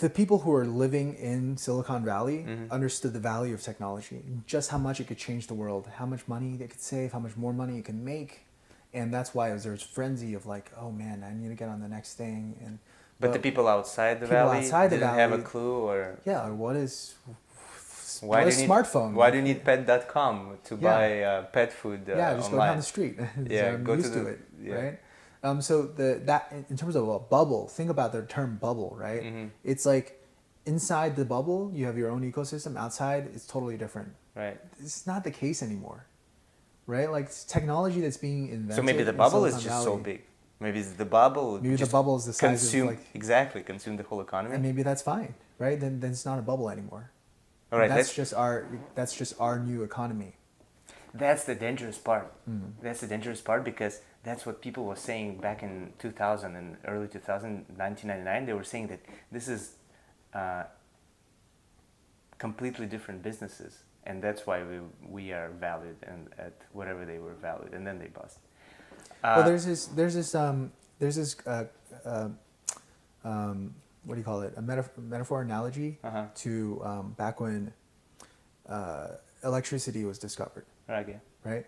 [SPEAKER 2] people who were living in Silicon Valley understood the value of technology, just how much it could change the world, how much money they could save, how much more money you can make, and that's why there was frenzy of like, oh man, I need to get on the next thing. And
[SPEAKER 1] But the people outside the
[SPEAKER 2] people
[SPEAKER 1] valley
[SPEAKER 2] outside the
[SPEAKER 1] didn't have a
[SPEAKER 2] valley-
[SPEAKER 1] clue, or
[SPEAKER 2] yeah, what is
[SPEAKER 1] why
[SPEAKER 2] what
[SPEAKER 1] do
[SPEAKER 2] is
[SPEAKER 1] you
[SPEAKER 2] smartphone?
[SPEAKER 1] Need, why do you need pet.com to
[SPEAKER 2] Yeah.
[SPEAKER 1] buy pet food
[SPEAKER 2] yeah, just go
[SPEAKER 1] online?
[SPEAKER 2] down the street.
[SPEAKER 1] Yeah,
[SPEAKER 2] I'm
[SPEAKER 1] go to
[SPEAKER 2] used to
[SPEAKER 1] the-
[SPEAKER 2] it,
[SPEAKER 1] yeah.
[SPEAKER 2] right? So that in terms of a bubble, think about the term bubble, right? It's like inside the bubble you have your own ecosystem. Outside it's totally different.
[SPEAKER 1] Right.
[SPEAKER 2] It's not the case anymore, right? Like it's technology that's being invented.
[SPEAKER 1] So maybe the
[SPEAKER 2] in
[SPEAKER 1] bubble is
[SPEAKER 2] Silicon
[SPEAKER 1] just so
[SPEAKER 2] Valley.
[SPEAKER 1] big. Maybe the bubble.
[SPEAKER 2] Maybe the
[SPEAKER 1] just
[SPEAKER 2] bubble is the size
[SPEAKER 1] consume,
[SPEAKER 2] of like,
[SPEAKER 1] exactly, consume the whole economy.
[SPEAKER 2] and maybe that's fine, right? Then it's not a bubble anymore.
[SPEAKER 1] All right.
[SPEAKER 2] That's just our new economy.
[SPEAKER 1] That's the dangerous part. That's the dangerous part, because that's what people were saying back in 2000 and early 2000, 1999. They were saying that this is completely different businesses, and that's why we are valued and at whatever they were valued, and then they bust.
[SPEAKER 2] Well, there's this what do you call it? A metaphor analogy to back when electricity was discovered.
[SPEAKER 1] Okay.
[SPEAKER 2] Right?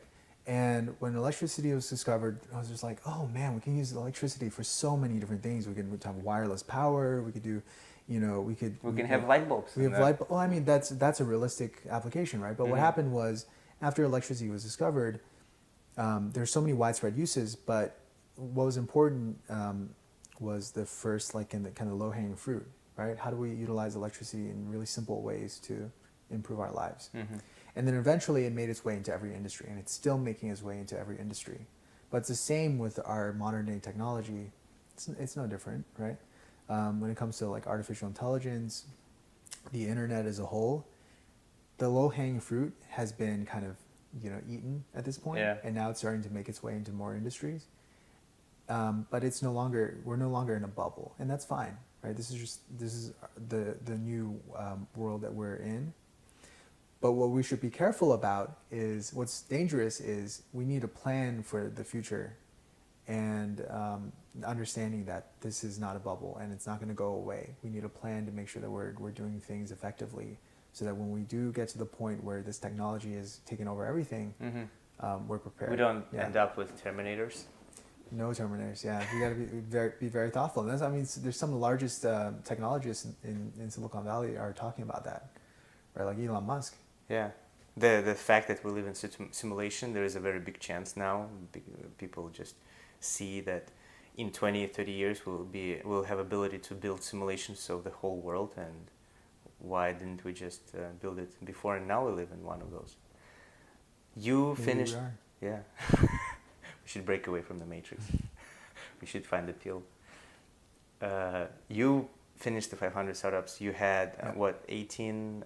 [SPEAKER 2] And when electricity was discovered, I was just like, oh man, we can use electricity for so many different things. We can have wireless power. We could do, we could
[SPEAKER 1] have light bulbs.
[SPEAKER 2] We have light. Well, I mean that's a realistic application, right? But what happened was after electricity was discovered, there's so many widespread uses. But what was important was the first, like in the kind of low-hanging fruit, right? How do we utilize electricity in really simple ways to improve our lives? And then eventually it made its way into every industry, and it's still making its way into every industry. But it's the same with our modern day technology. It's no different, right? When it comes to like artificial intelligence, the internet as a whole, the low-hanging fruit has been kind of eaten at this point, and now it's starting to make its way into more industries. But we're no longer in a bubble, and that's fine, right? This is the new world that we're in. But what we should be careful about is what's dangerous is we need a plan for the future, and understanding that this is not a bubble and it's not going to go away. We need a plan to make sure that we're doing things effectively, so that when we do get to the point where this technology is taking over everything, we're prepared.
[SPEAKER 1] We don't end up with Terminators.
[SPEAKER 2] No Terminators. Yeah, we got to be very thoughtful. And there's some of the largest technologists in Silicon Valley are talking about that, right? Like Elon Musk.
[SPEAKER 1] Yeah, the fact that we live in simulation, there is a very big chance now. People just see that in 20, 30 years we'll have ability to build simulations of the whole world, and why didn't we just build it before? And now we live in one of those. You finished. Yeah. We should break away from the matrix. We should find the pill. You finished the 500 startups. You had 18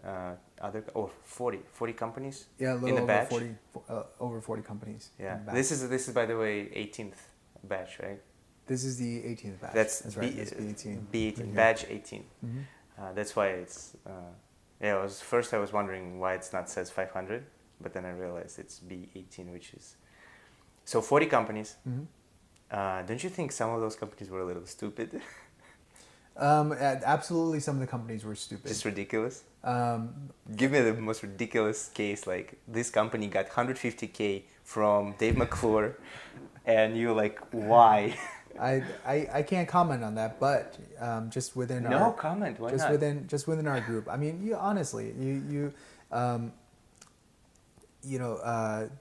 [SPEAKER 1] 40 companies.
[SPEAKER 2] Yeah, a little
[SPEAKER 1] in the
[SPEAKER 2] over
[SPEAKER 1] batch.
[SPEAKER 2] 40 over 40 companies.
[SPEAKER 1] Yeah, this is by the way 18th batch, right?
[SPEAKER 2] This is the 18th batch.
[SPEAKER 1] That's
[SPEAKER 2] right. That's B18.
[SPEAKER 1] B18 batch 18. That's why it's. I was wondering why it's not says 500, but then I realized it's B18, which is. So 40 companies. Don't you think some of those companies were a little stupid?
[SPEAKER 2] Absolutely, some of the companies were stupid.
[SPEAKER 1] Just ridiculous? Give me the most ridiculous case. Like, this company got $150K from Dave McClure, and you're like, why?
[SPEAKER 2] I can't comment on that, but just within our...
[SPEAKER 1] No comment, why not?
[SPEAKER 2] Just within our group. I mean, honestly,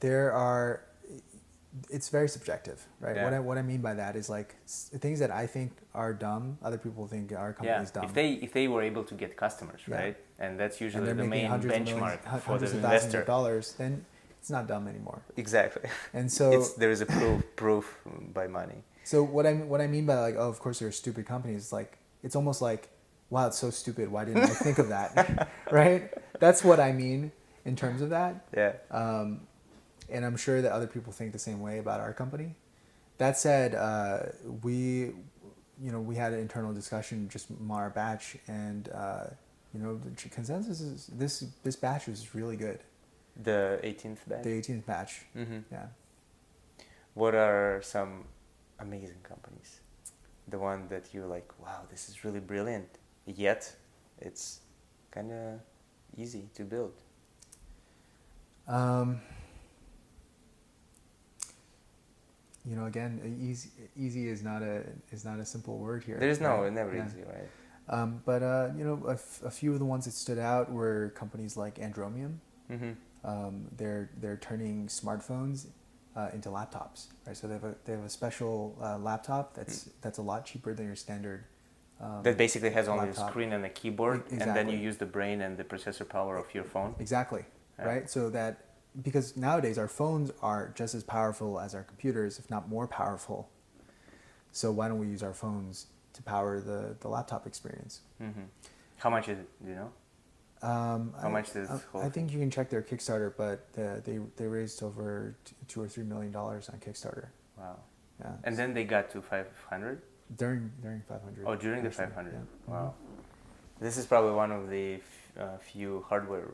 [SPEAKER 2] there are... It's very subjective, right?
[SPEAKER 1] Yeah.
[SPEAKER 2] What I mean by that is like things that I think are dumb, other people think our company's dumb.
[SPEAKER 1] If they were able to get customers, right, and that's usually the main benchmark for the
[SPEAKER 2] hundreds of thousands
[SPEAKER 1] investor,
[SPEAKER 2] of dollars, then it's not dumb anymore.
[SPEAKER 1] Exactly.
[SPEAKER 2] And so
[SPEAKER 1] there is a proof by money.
[SPEAKER 2] So what I mean by like, oh, of course there are stupid companies. Like it's almost like, wow, it's so stupid. Why didn't I think of that? Right? That's what I mean in terms of that.
[SPEAKER 1] Yeah.
[SPEAKER 2] And I'm sure that other people think the same way about our company. That said, we had an internal discussion just on our batch, and the consensus is this batch is really good.
[SPEAKER 1] The 18th batch.
[SPEAKER 2] The 18th batch. Yeah.
[SPEAKER 1] What are some amazing companies? The one that you're like, wow, this is really brilliant, yet it's kind of easy to build.
[SPEAKER 2] Again, easy is not a simple word here.
[SPEAKER 1] There's never easy, right?
[SPEAKER 2] But a few of the ones that stood out were companies like Andromium. They're turning smartphones into laptops, right? So they have a special laptop that's a lot cheaper than your standard.
[SPEAKER 1] That basically has only
[SPEAKER 2] laptop.
[SPEAKER 1] a screen and a keyboard,
[SPEAKER 2] Exactly.
[SPEAKER 1] and then you use the brain and the processor power of your phone.
[SPEAKER 2] Exactly,
[SPEAKER 1] Yeah.
[SPEAKER 2] right? So that. Because nowadays our phones are just as powerful as our computers, if not more powerful. So why don't we use our phones to power the laptop experience?
[SPEAKER 1] How much is it? Do you know? How much does it hold?
[SPEAKER 2] I think you can check their Kickstarter, but they raised over $2 or $3 million on Kickstarter.
[SPEAKER 1] Wow.
[SPEAKER 2] Yeah.
[SPEAKER 1] And then they got to 500?
[SPEAKER 2] During 500.
[SPEAKER 1] Oh, during the 500.
[SPEAKER 2] Yeah.
[SPEAKER 1] Wow. This is probably one of the few hardware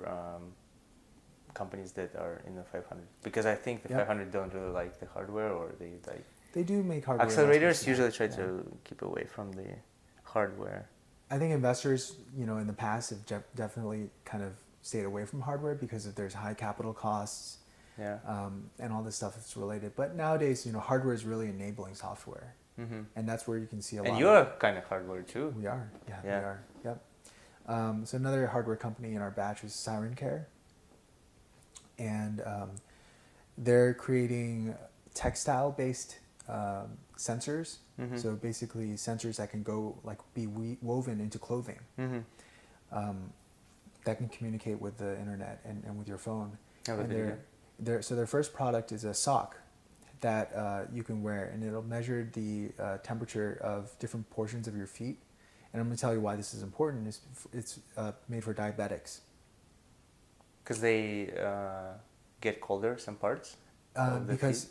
[SPEAKER 1] companies that are in the 500, because I think the 500 don't really like the hardware, or
[SPEAKER 2] they do make hardware.
[SPEAKER 1] Accelerators usually try to keep away from the hardware.
[SPEAKER 2] I think investors, in the past have definitely kind of stayed away from hardware because there's high capital costs, and all this stuff that's related. But nowadays, hardware is really enabling software. And that's where you can see a lot.
[SPEAKER 1] And you're kind of hardware too.
[SPEAKER 2] We are, yeah, we are. Yep. So another hardware company in our batch is Siren Care, and they're creating textile-based sensors. So basically, sensors that can go be woven into clothing, that can communicate with the internet and with your phone. And their first product is a sock that you can wear, and it'll measure the temperature of different portions of your feet. And I'm going to tell you why this is important. It's made for diabetics.
[SPEAKER 1] Because they get colder, some parts?
[SPEAKER 2] Because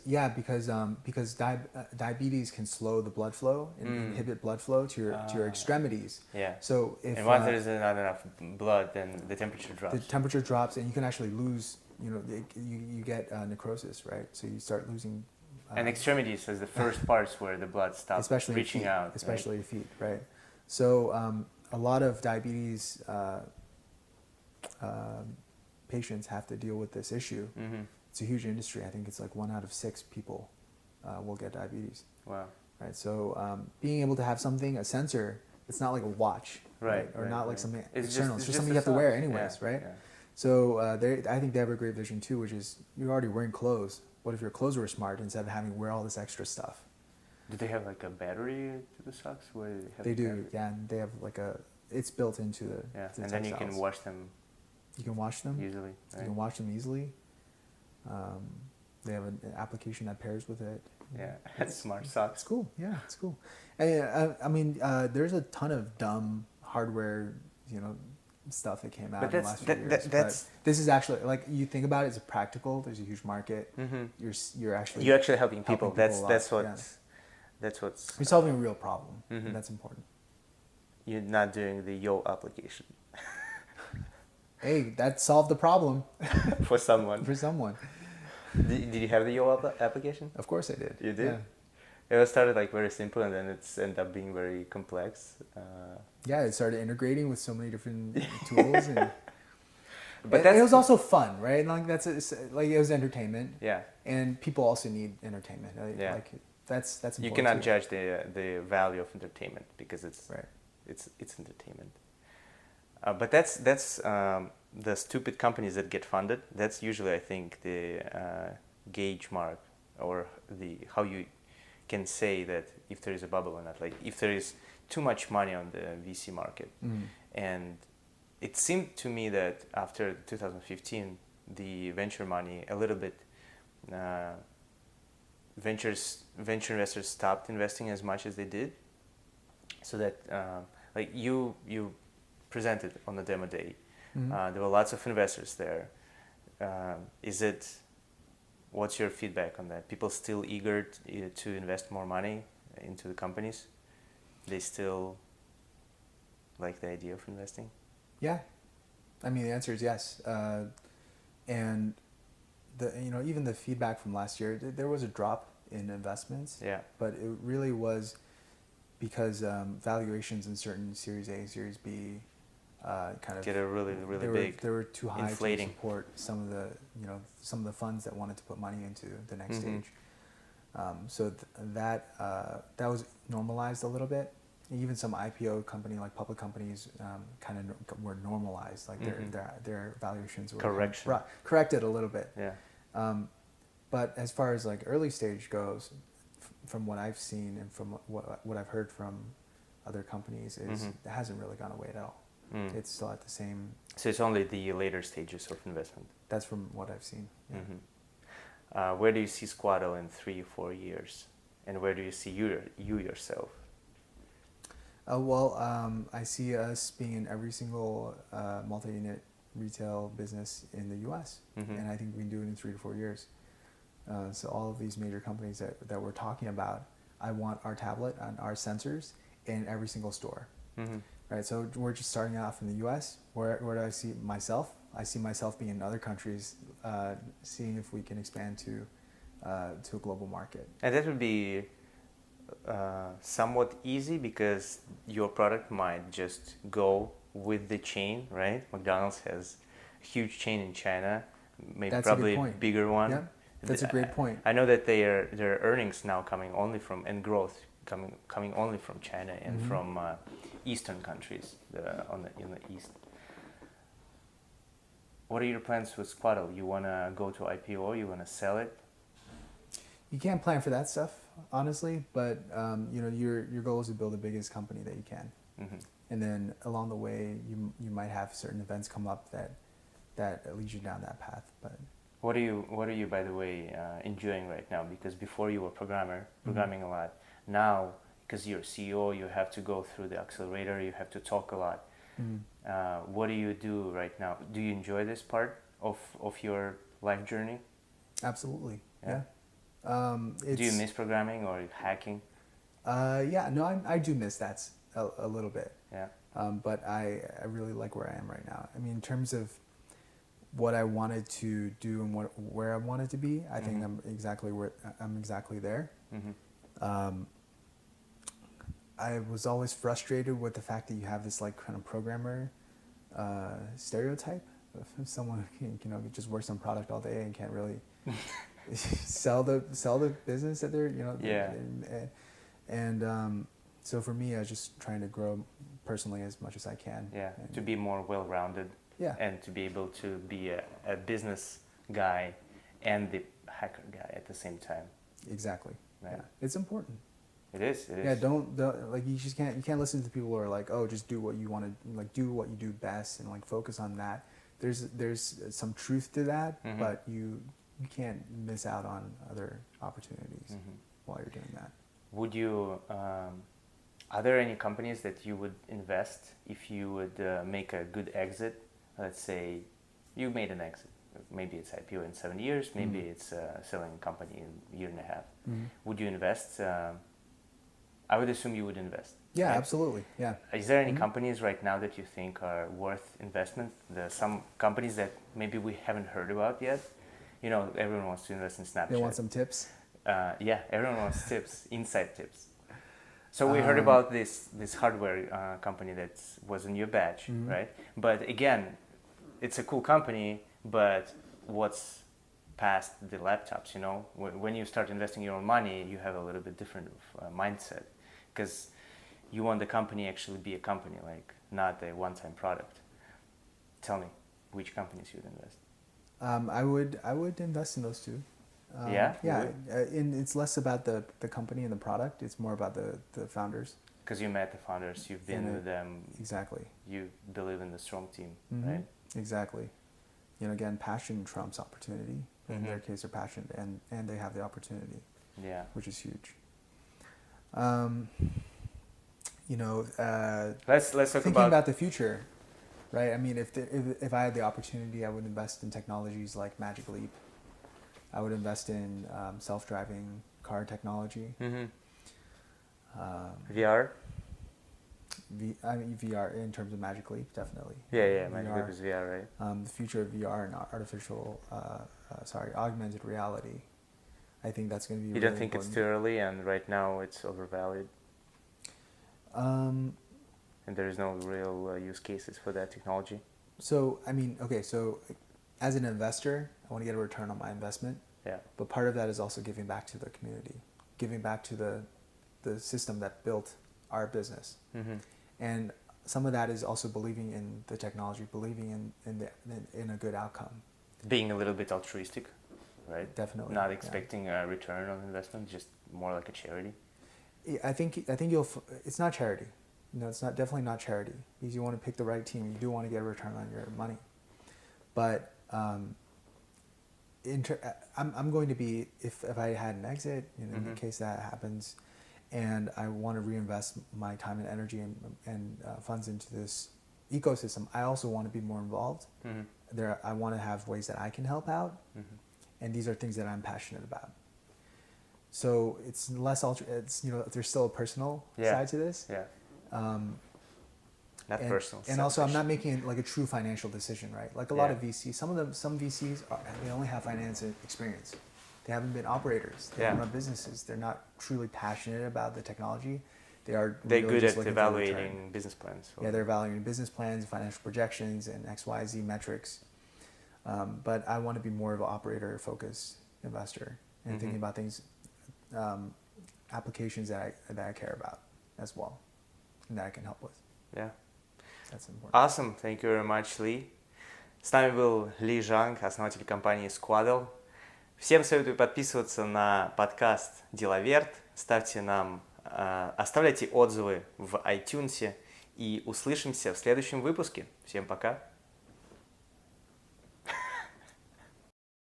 [SPEAKER 2] diabetes can slow the blood flow and inhibit blood flow to your extremities.
[SPEAKER 1] Yeah.
[SPEAKER 2] So if
[SPEAKER 1] once there is not enough blood, then the temperature drops.
[SPEAKER 2] The temperature drops, and you can actually lose. You get necrosis, right? So you start losing.
[SPEAKER 1] And extremities is the first parts where the blood stops reaching
[SPEAKER 2] feet,
[SPEAKER 1] out.
[SPEAKER 2] Especially your feet, right? So a lot of diabetes patients have to deal with this issue. It's a huge industry. I think it's like 1 out of 6 people will get diabetes.
[SPEAKER 1] Wow.
[SPEAKER 2] Right. So being able to have a sensor, it's not like a watch, right? Or not like something external. It's just something you have to wear anyways, right? Yeah. So I think they have a great vision too, which is you're already wearing clothes. What if your clothes were smart instead of having to wear all this extra stuff?
[SPEAKER 1] Do they have like a battery to the socks?
[SPEAKER 2] They do, yeah. And they have it's built into the
[SPEAKER 1] and then you can wash them.
[SPEAKER 2] You can wash them
[SPEAKER 1] easily. Right?
[SPEAKER 2] You can wash them easily. They have an application that pairs with it.
[SPEAKER 1] Yeah, that's smart socks.
[SPEAKER 2] It's cool. Yeah, it's cool. And I mean, there's a ton of dumb hardware, stuff that came out in the last few years. But this is actually you think about it, it's practical. There's a huge market. You're actually
[SPEAKER 1] helping people. That's what's
[SPEAKER 2] you're solving a real problem. And that's important.
[SPEAKER 1] You're not doing the Yo application.
[SPEAKER 2] Hey, that solved the problem
[SPEAKER 1] for someone. Did you have the Yo application?
[SPEAKER 2] Of course I did.
[SPEAKER 1] You did?
[SPEAKER 2] Yeah.
[SPEAKER 1] It started very simple, and then it's ended up being very complex.
[SPEAKER 2] It started integrating with so many different tools,
[SPEAKER 1] but
[SPEAKER 2] it was also fun, right? It was entertainment.
[SPEAKER 1] Yeah.
[SPEAKER 2] And people also need entertainment. That's important.
[SPEAKER 1] You cannot judge the value of entertainment because it's entertainment. But that's the stupid companies that get funded. That's usually, I think, the gauge mark, or how you can say that if there is a bubble or not. Like if there is too much money on the VC market. And it seemed to me that after 2015, the venture money a little bit, venture investors stopped investing as much as they did. So that you presented on the demo day. There were lots of investors there. What's your feedback on that? People still eager to invest more money into the companies? They still like the idea of investing?
[SPEAKER 2] Yeah. I mean, the answer is yes. And even the feedback from last year, there was a drop in investments.
[SPEAKER 1] Yeah.
[SPEAKER 2] But it really was because valuations in certain Series A, Series B
[SPEAKER 1] get a really big.
[SPEAKER 2] They were too high
[SPEAKER 1] inflating.
[SPEAKER 2] To support some of the funds that wanted to put money into the next stage. So that was normalized a little bit. Even some IPO company, like public companies, kind of were normalized. Like their valuations were corrected a little bit.
[SPEAKER 1] Yeah.
[SPEAKER 2] But as far as early stage goes, from what I've seen and from what I've heard from other companies, it hasn't really gone away at all. It's still at the same.
[SPEAKER 1] So it's only the later stages of investment.
[SPEAKER 2] That's from what I've seen. Yeah.
[SPEAKER 1] Where do you see Squadle in 3-4 years, and where do you see you yourself?
[SPEAKER 2] I see us being in every single multi-unit retail business in the U.S. And I think we can do it in 3 to 4 years. So all of these major companies that we're talking about, I want our tablet and our sensors in every single store. Right, so we're just starting off in the U.S. Where do I see myself? I see myself being in other countries, seeing if we can expand to a global market.
[SPEAKER 1] And that would be somewhat easy because your product might just go with the chain, right? McDonald's has a huge chain in China, probably a bigger one.
[SPEAKER 2] Yeah, that's a great point.
[SPEAKER 1] I know that their earnings now coming only from and growth coming only from China and from Eastern countries in the East. What are your plans with Squadle? You want to go to IPO? You want to sell it?
[SPEAKER 2] You can't plan for that stuff, honestly, but your goal is to build the biggest company that you can. And then along the way, you might have certain events come up that lead you down that path. But
[SPEAKER 1] what are you by the way enjoying right now? Because before you were programming a lot. Now, because you're CEO, you have to go through the accelerator. You have to talk a lot. What do you do right now? Do you enjoy this part of your life journey?
[SPEAKER 2] Absolutely. Yeah.
[SPEAKER 1] Do you miss programming or hacking?
[SPEAKER 2] I do miss that a little bit.
[SPEAKER 1] Yeah.
[SPEAKER 2] But I really like where I am right now. I mean, in terms of what I wanted to do and where I wanted to be, I think I'm exactly there. I was always frustrated with the fact that you have this like kind of programmer stereotype of someone who just works on product all day and can't really sell the business that they're so for me, I was just trying to grow personally as much as I can.
[SPEAKER 1] Yeah, to be more well-rounded.
[SPEAKER 2] Yeah.
[SPEAKER 1] And to be able to be a business guy and the hacker guy at the same time.
[SPEAKER 2] Exactly.
[SPEAKER 1] Right.
[SPEAKER 2] Yeah, it's important.
[SPEAKER 1] It is.
[SPEAKER 2] Yeah, don't like you can't listen to people who are like, oh, just do what you want to like, do what you do best and like focus on that. There's some truth to that, but you can't miss out on other opportunities while you're doing that.
[SPEAKER 1] Would you? Are there any companies that you would invest if you would make a good exit? Let's say you made an exit. Maybe it's IPO in 7 years. Maybe it's selling a company in a year and a half. Would you invest? I would assume you would invest.
[SPEAKER 2] Yeah,
[SPEAKER 1] right?
[SPEAKER 2] Absolutely. Yeah.
[SPEAKER 1] Is there any companies right now that you think are worth investment? Some companies that maybe we haven't heard about yet. Everyone wants to invest in Snapchat.
[SPEAKER 2] They want some tips.
[SPEAKER 1] Yeah, everyone wants tips, inside tips. So we heard about this hardware company that was in your batch, right? But again, it's a cool company, but what's past the laptops, When you start investing your own money, you have a little bit different mindset because you want the company actually be a company, like not a one-time product. Tell me, which companies you would invest?
[SPEAKER 2] I would invest in those two.
[SPEAKER 1] Yeah.
[SPEAKER 2] And it's less about the company and the product. It's more about the founders.
[SPEAKER 1] Because you met the founders, you've been with them.
[SPEAKER 2] Exactly.
[SPEAKER 1] You believe in the strong team, right?
[SPEAKER 2] Exactly. Again, passion trumps opportunity. In their case, they're passionate and they have the opportunity. Yeah. Which is huge.
[SPEAKER 1] Let's talk
[SPEAKER 2] thinking about the future, right? I mean, if I had the opportunity, I would invest in technologies like Magic Leap. I would invest in self-driving car technology.
[SPEAKER 1] VR?
[SPEAKER 2] VR in terms of Magic Leap, definitely.
[SPEAKER 1] Yeah, Magic Leap is VR, right?
[SPEAKER 2] The future of VR and augmented reality. I think that's going to be
[SPEAKER 1] You don't think important. It's too early and right now it's overvalued? And there is no real use cases for that technology?
[SPEAKER 2] So as an investor, I want to get a return on my investment.
[SPEAKER 1] Yeah.
[SPEAKER 2] But part of that is also giving back to the community, giving back to the system that built our business. And some of that is also believing in the technology, believing in a good outcome. Being a little bit altruistic, right? Definitely. Not expecting a return on investment, just more like a charity. I think it's not charity. It's definitely not charity because you want to pick the right team. You do want to get a return on your money, but I'm going to be if I had an exit, in the case that happens, and I want to reinvest my time and energy and funds into this ecosystem. I also want to be more involved. I want to have ways that I can help out, and these are things that I'm passionate about. So it's less there's still a personal side to this. Yeah. Not personal. And also, I'm not making like a true financial decision, right? Like a lot of VCs, some VCs they only have finance experience. They haven't been operators. They don't run businesses. They're not truly passionate about the technology. They're really good at evaluating business plans. Yeah, they're evaluating business plans, financial projections, and XYZ metrics. But I want to be more of an operator-focused investor and thinking about things applications that I care about as well and that I can help with.
[SPEAKER 1] Yeah.
[SPEAKER 2] That's important.
[SPEAKER 1] Awesome. Thank you very much, Ли. С нами был Ли Жанг, основатель компании Squadle. Всем советую подписываться на подкаст «Делаверт», оставляйте отзывы в iTunes и услышимся в следующем выпуске. Всем пока!